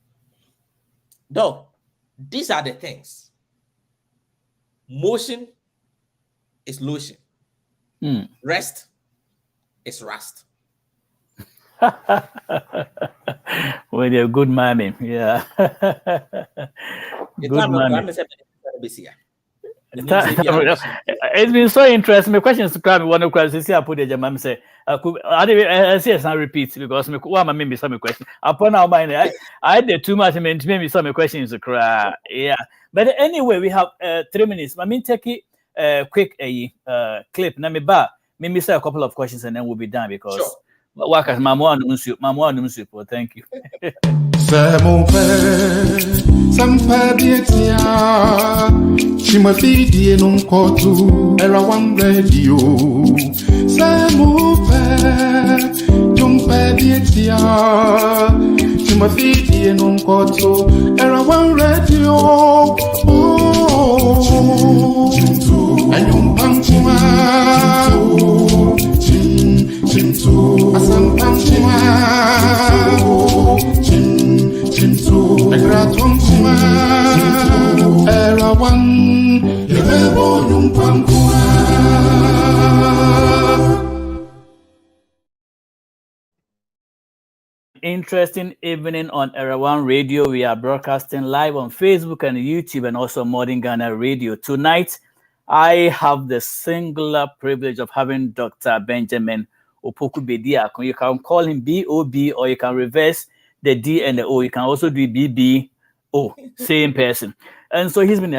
Though, these are the things. Motion is lotion. Rest is rust. Well, they're good mommy. Yeah. Good mommy. It's been so interesting. My question is to grab one of questions. I put the mom say, I say it's not repeat because my maybe some question. Upon our mind, I did too much. Maybe some questions to cry. Yeah. But anyway, we have 3 minutes. I mean, take it quick clip. Na me ba maybe say a couple of questions and then we'll be done because Sure. Well, thank you. Samupe, Sampa Dietia, Chimafidi non kotu, Era One Radio. Samupe, Jumpa Dietia, Chimafidi non kotu, Era One Radio. Oh, Ayumpankuma, Chintu, Asampankuma. Interesting evening on Era One Radio. We are broadcasting live on Facebook and YouTube and also Modern Ghana Radio. Tonight, I have the singular privilege of having Dr. Benjamin Opoku Bediako. You can call him B-O-B or you can reverse the D and the O. You can also do B-B-O, same person. And so he's been,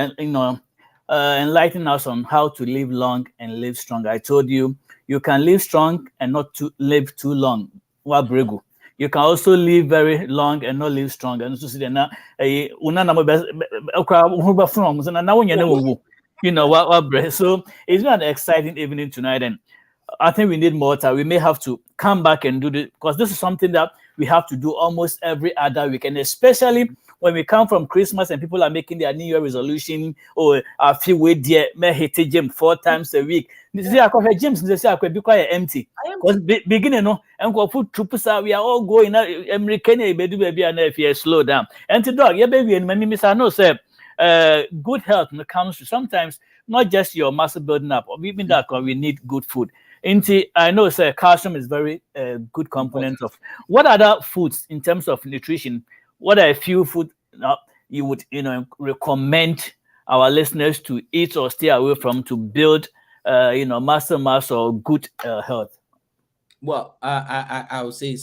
enlightening us on how to live long and live strong. I told you, you can live strong and not to live too long. You can also live very long and not live strong. And so so it's been an exciting evening tonight, and I think we need more time. We may have to come back and do this because this is something that we have to do almost every other weekend, especially when we come from Christmas and people are making their New Year resolution or a few with their hit gym 4 times a week. This is gyms. This is be quite empty. Because beginning, and go put troops out. We are all going. American baby, and if you slow down. And to dog, yeah, baby, and maybe Miss Arno said, good health when it comes to sometimes not just your muscle building up, or even that we need good food. I know calcium is very good component of what other foods in terms of nutrition. What are a few food you would recommend our listeners to eat or stay away from to build muscle mass or good health? Well, I would say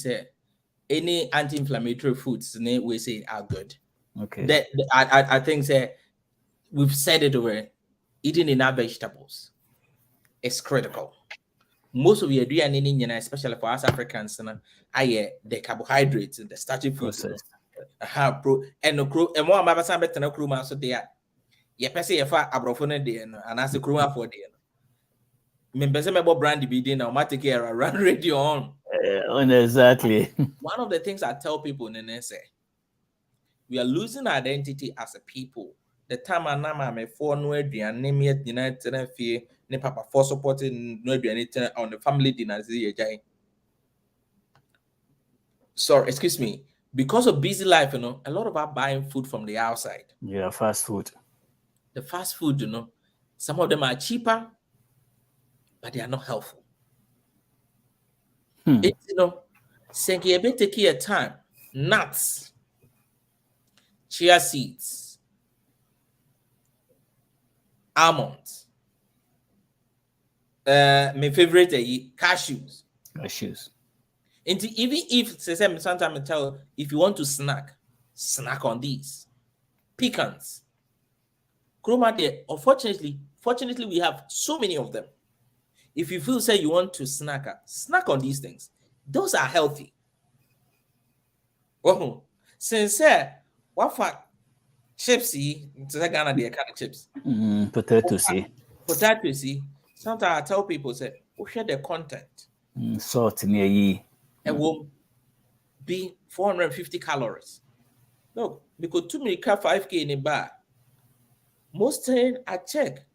any anti-inflammatory foods we say are good. Okay. I think we've said it already. Eating enough vegetables is critical. Most of your DNA, especially for us Africans, the carbohydrates, the starchy foods, and more about some better no crew so they are. You can say if I abrofone there and ask the crew for there. Members about brandy be there now, take care around radio on. Exactly. One of the things I tell people in say, we are losing identity as a people. The time I am a for no and name yet United fear, ne papa for supporting no anything on the family dinner. Sorry, excuse me. Because of busy life, a lot of us buying food from the outside. Yeah, fast food. The fast food, some of them are cheaper, but they are not helpful. It's, take your time. Nuts, chia seeds, almonds. My favorite cashews. And even if sometimes I tell if you want to snack on these pecans. Fortunately, we have so many of them. If you feel you want to snack on these things. Those are healthy. Oh, since what for chipsy to Ghana they kind of chips. Potato. Sometimes I tell people share the content. Salt near ye. It will be 450 calories. Look, because 2 minutes 5K in a bar. Most time I check,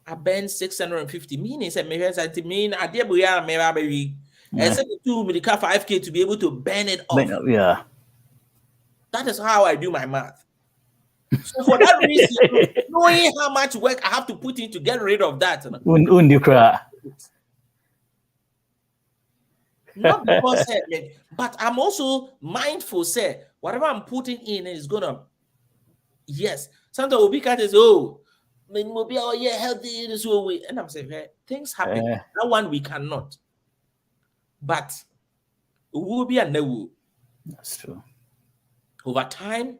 I burn 650. Meaning I dare we are maybe. And 2 minutes 5K to be able to burn it off. Yeah. That is how I do my math. So for that reason, knowing how much work I have to put in to get rid of that. Not because, but I'm also mindful, whatever I'm putting in is gonna, yes. Sometimes we'll be we'll be healthy this way. And I'm saying, things happen. That one we cannot. But we will be a no. That's true. Over time,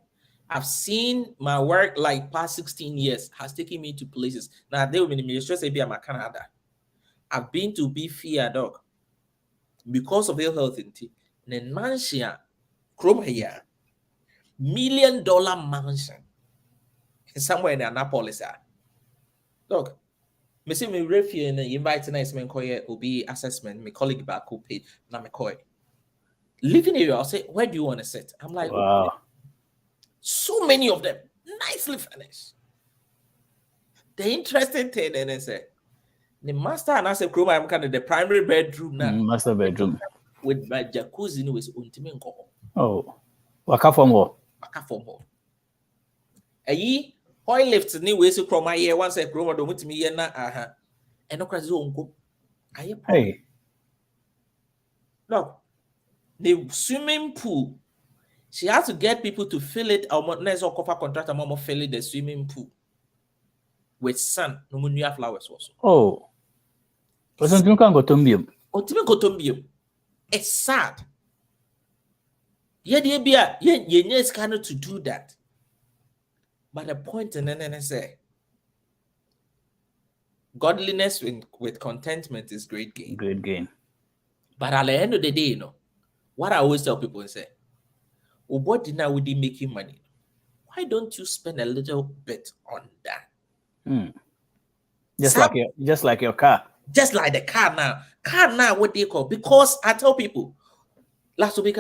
I've seen my work past 16 years has taken me to places. Now they will be in Canada. I've been to be fear dog because of ill health. The mansion, Chrome here, $1 million mansion somewhere in Annapolis. Look, me see me refuse and invite nice man call will be assessment. My colleague back who paid. Now me call living area. I'll say, where do you want to sit? I'm like, Wow. So many of them nicely furnished. The interesting thing, and I say, the master and I say, I'm kind of the primary bedroom now. Master bedroom with my jacuzzi with ultimate. Oh, waka from what? Waka from home. Ayi, oil lifts ni we so from my year once I grow do with me na and no crazy uncle. Hey. Look, the swimming pool. She has to get people to fill it. Our next cover contract, mama fill it the swimming pool with sun. No more flowers also. Oh, wasn't can go to me. It's sad. Yeah, it's kind of to do that. But the point in I say, godliness with contentment is great gain. Great gain. But at the end of the day, what I always tell people is say, what dinner would he make you money? Why don't you spend a little bit on that? Just like your car. Just like the car now. Car now, what they call? Because I tell people, last week,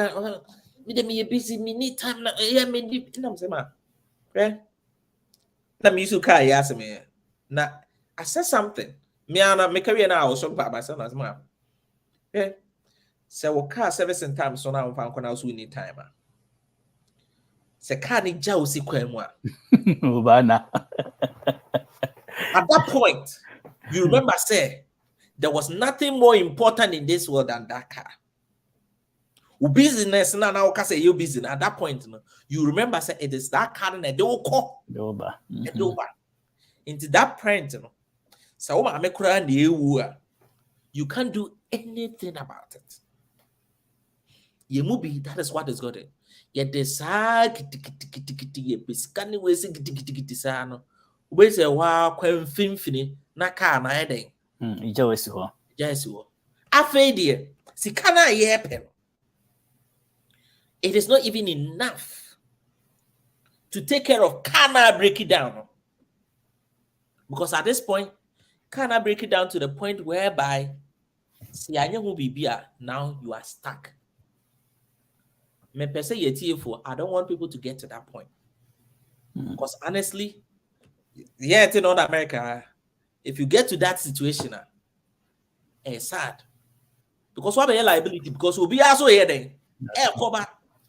me busy, me need time now. Yeah, me need. I'm saying, okay. Now me use to car. Yes, me. Now I said something. Me and my career now. I was talking about myself as man. Yeah. So car service in time. So now I'm finding out we need time. Se car ni jausi kwemwa. Ubana. At that point, you remember say there was nothing more important in this world than that car. Business now say you business. At that point, you remember say it is that car and they will call. Over. Into that point, so you can't do anything about it. That is what is got it. Yet the scanning way sano. We say wow, finfini na car na heading. Yes, Afedia, Sikana yepen. It is not even enough to take care of Kana break it down. Because at this point, Kana break it down to the point whereby now you are stuck. I don't want people to get to that point. Because honestly, yeah, in North America, if you get to that situation, it's sad. Because what be liability? Because we'll be also here then.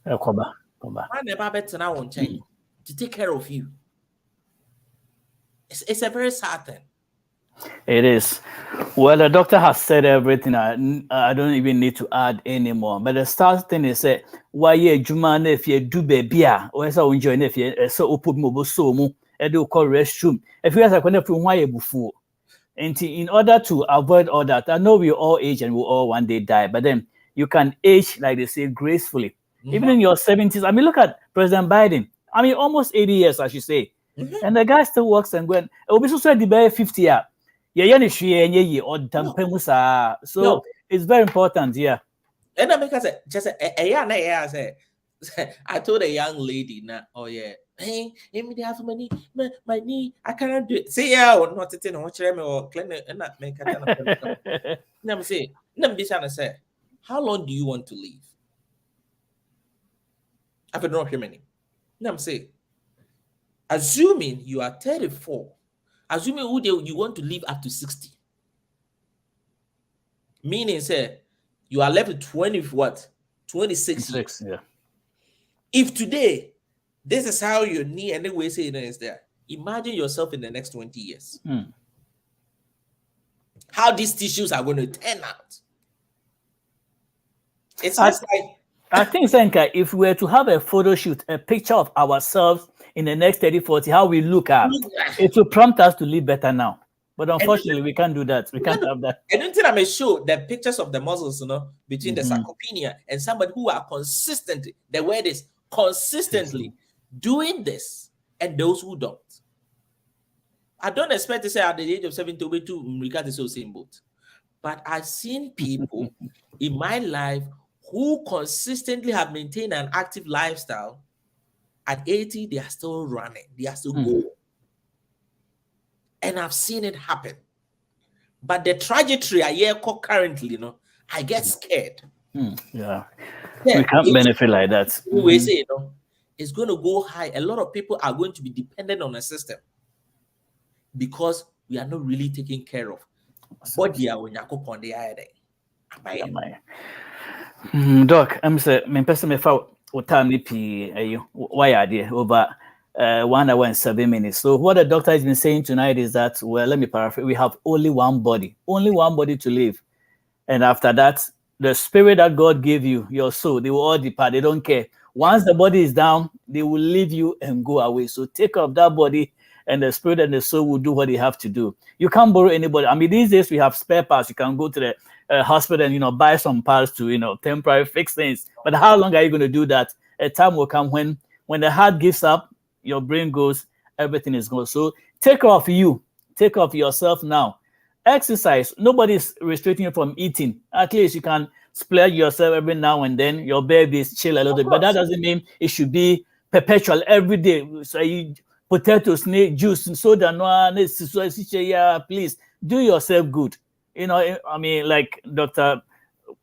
I never better now on change to take care of you. It's a very sad thing. It is. Well, the doctor has said everything. I don't even need to add anymore. But the start thing is that why you Juma if you do baby or so enjoy if you so put mobile so mu do call restroom. If you guys are going to why before. And in order to avoid all that, I know we all age and we all one day die, but then you can age, like they say, gracefully. Even in your 70s. I mean, look at President Biden. I mean, almost 80 years, I should say. And the guy still works and going, it will be so the bear 50 years. So it's very important, yeah. And I because just I told a young lady now, oh yeah, hey, me have money, my knee, I cannot do it. Say yeah, or not it in watch me or clean it and not make it. Never say, never be trying to say, how long do you want to live? I don't know how many. Never say, assuming you are 34, assuming you want to live up to 60. Meaning, say, you are left with 26 years. Yeah. If today, this is how your knee and the way say it is there, imagine yourself in the next 20 years. How these tissues are going to turn out. It's just like... I think, Senka, if we were to have a photo shoot, a picture of ourselves in the next 30, 40, how we look at, it will prompt us to live better now. But unfortunately, we can't do that. We can't have that. I don't think I may show the pictures of the muscles, between the sarcopenia and somebody who are consistently, the word is consistently doing this, and those who don't. I don't expect to say at the age of 72, regard the same boat. But I've seen people in my life who consistently have maintained an active lifestyle. At 80, they are still running, they are still going. And I've seen it happen. But the trajectory I hear currently, I get scared. Yeah. We can't benefit like that. We say, it's going to go high. A lot of people are going to be dependent on a system because we are not really taking care of. But they are when you on the Doc, I'm saying, my person may fall what time why are they over 1 hour and 7 minutes. So what the doctor has been saying tonight is that, well, let me paraphrase, we have only one body to live. And after that, the spirit that God gave you, your soul, they will all depart. They don't care. Once the body is down, they will leave you and go away. So take care of that body, and the spirit and the soul will do what they have to do. You can't borrow anybody. I mean, these days we have spare parts. You can go to the hospital and, buy some parts to, temporary fix things. But how long are you going to do that? A time will come when the heart gives up, your brain goes, everything is gone. So take care of you. Take care of yourself now. Exercise. Nobody's restricting you from eating. At least you can splurge yourself every now and then. Your babies chill a little bit, but that doesn't mean it should be perpetual every day. So you potato, snake juice, and soda. No, please do yourself good. I mean, like Dr.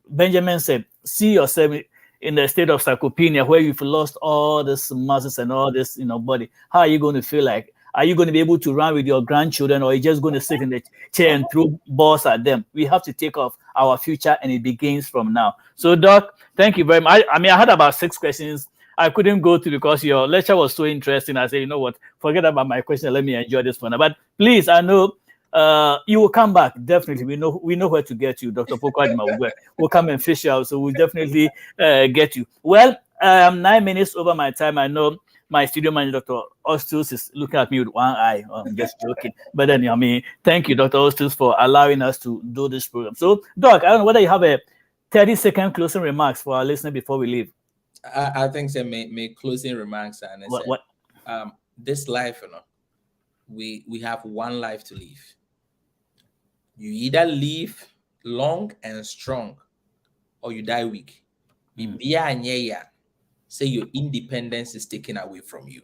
Benjamin said, see yourself in the state of sarcopenia where you've lost all this muscles and all this, body. How are you going to feel like? Are you going to be able to run with your grandchildren, or are you just going to sit in the chair and throw balls at them? We have to take off our future, and it begins from now. So, Doc, thank you very much. I had about 6 questions. I couldn't go through because your lecture was so interesting. I said, you know what, forget about my question. Let me enjoy this one. But please, I know you will come back. Definitely. We know where to get you, Dr. Opoku. We'll come and fish you out. So we'll definitely get you. Well, 9 minutes over my time. I know my studio manager, Dr. Ostus, is looking at me with one eye. I'm just joking. But then, thank you, Dr. Ostus, for allowing us to do this program. So, Doc, I don't know whether you have a 30-second closing remarks for our listener before we leave. I think so. My closing remarks are what? This life, we have one life to live. You either live long and strong, or you die weak. Say your independence is taken away from you.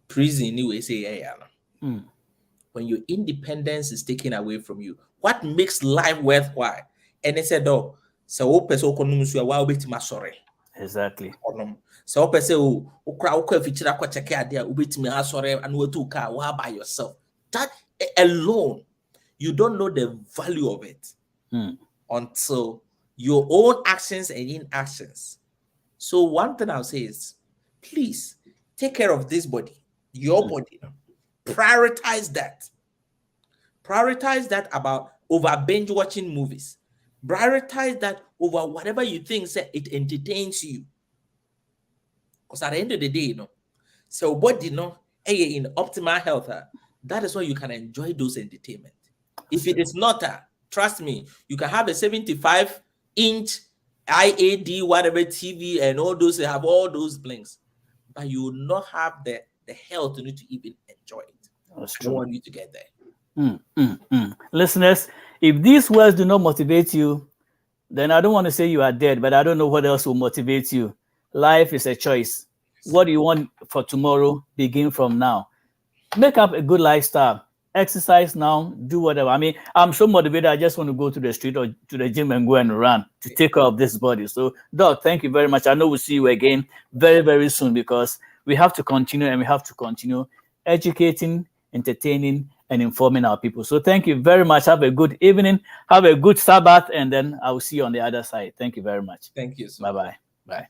Prison when your independence is taken away from you, what makes life worthwhile? And they said, "Oh, so exactly. So person by yourself. That alone, you don't know the value of it until your own actions and inactions. So one thing I'll say is, please take care of this body, your body. Prioritize that. Prioritize that about over binge watching movies. Prioritize that over whatever you think it entertains you. Because at the end of the day, so body, in optimal health, that is why you can enjoy those entertainment. If it is not, trust me, you can have a 75-inch IAD, whatever TV, and all those, they have all those blinks, but you will not have the health to need to even enjoy it. That's I true. want you to get there. Listeners, if these words do not motivate you, then I don't want to say you are dead, but I don't know what else will motivate you. Life is a choice. What do you want for tomorrow? Begin from now. Make up a good lifestyle. Exercise now. Do whatever. I mean, I'm so motivated. I just want to go to the street or to the gym and go and run to take care of this body. So, Doc, thank you very much. I know we'll see you again very, very soon, because we have to continue, and we have to continue educating, entertaining, and informing our people. So thank you very much. Have a good evening. Have a good Sabbath, and then I will see you on the other side. Thank you very much. Thank you. Bye-bye. Bye.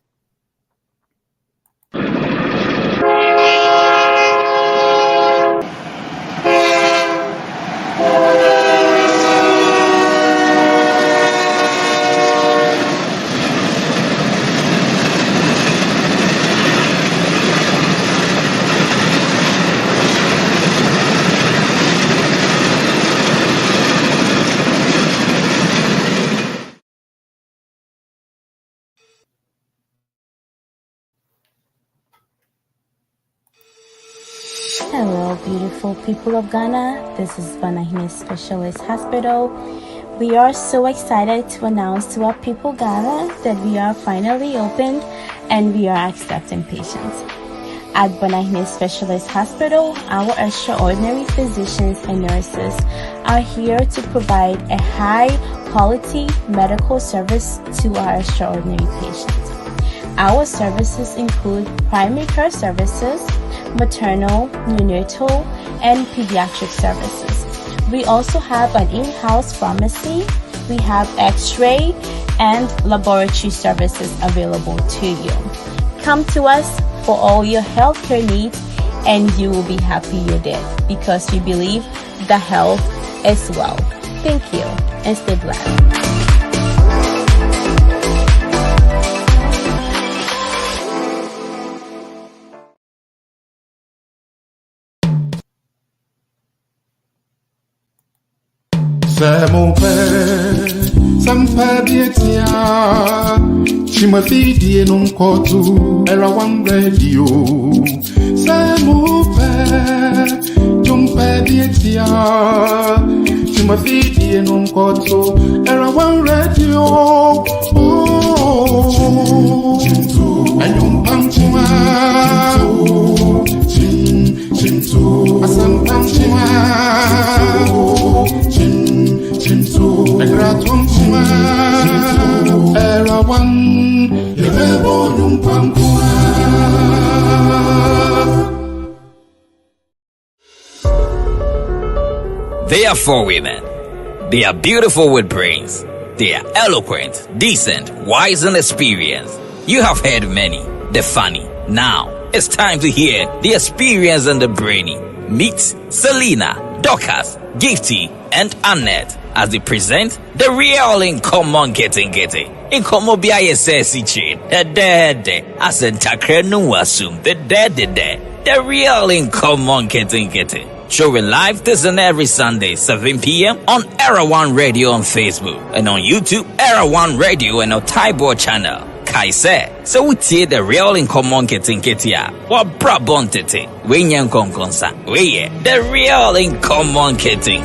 Hello, beautiful people of Ghana. This is Banahine Specialist Hospital. We are so excited to announce to our people Ghana that we are finally opened and we are accepting patients. At Banahine Specialist Hospital, our extraordinary physicians and nurses are here to provide a high-quality medical service to our extraordinary patients. Our services include primary care services, maternal, neonatal, and pediatric services. We also have an in-house pharmacy. We have x-ray and laboratory services available to you. Come to us for all your healthcare needs and you will be happy you did because we believe the health is wealth. Thank you and stay blessed. C'est mon père, ça me fait bien tiens. Tu me fais dire non kotu, era one radio. C'est mon père, tu me fais bien tiens. Tu me fais dire non kotu, era one radio. Oh, and you pam chima, chim, asam pam chima. They are four women. They are beautiful with brains. They are eloquent, decent, wise, and experienced. You have heard many, the funny. Now, it's time to hear the experience and the brainy. Meet Selena, Dorcas, Gifty, and Annette as they present the real in common getting. In common BISSC the dead, as in Takrenu assume the dead, the real in common getting. Showing live this and every Sunday, 7 p.m. on Era One Radio on Facebook and on YouTube, Era One Radio and on Taibo channel. Kaise, so we see the real in common getting ya. What brabon tete, we nyan konkonsa, we the real in common getting.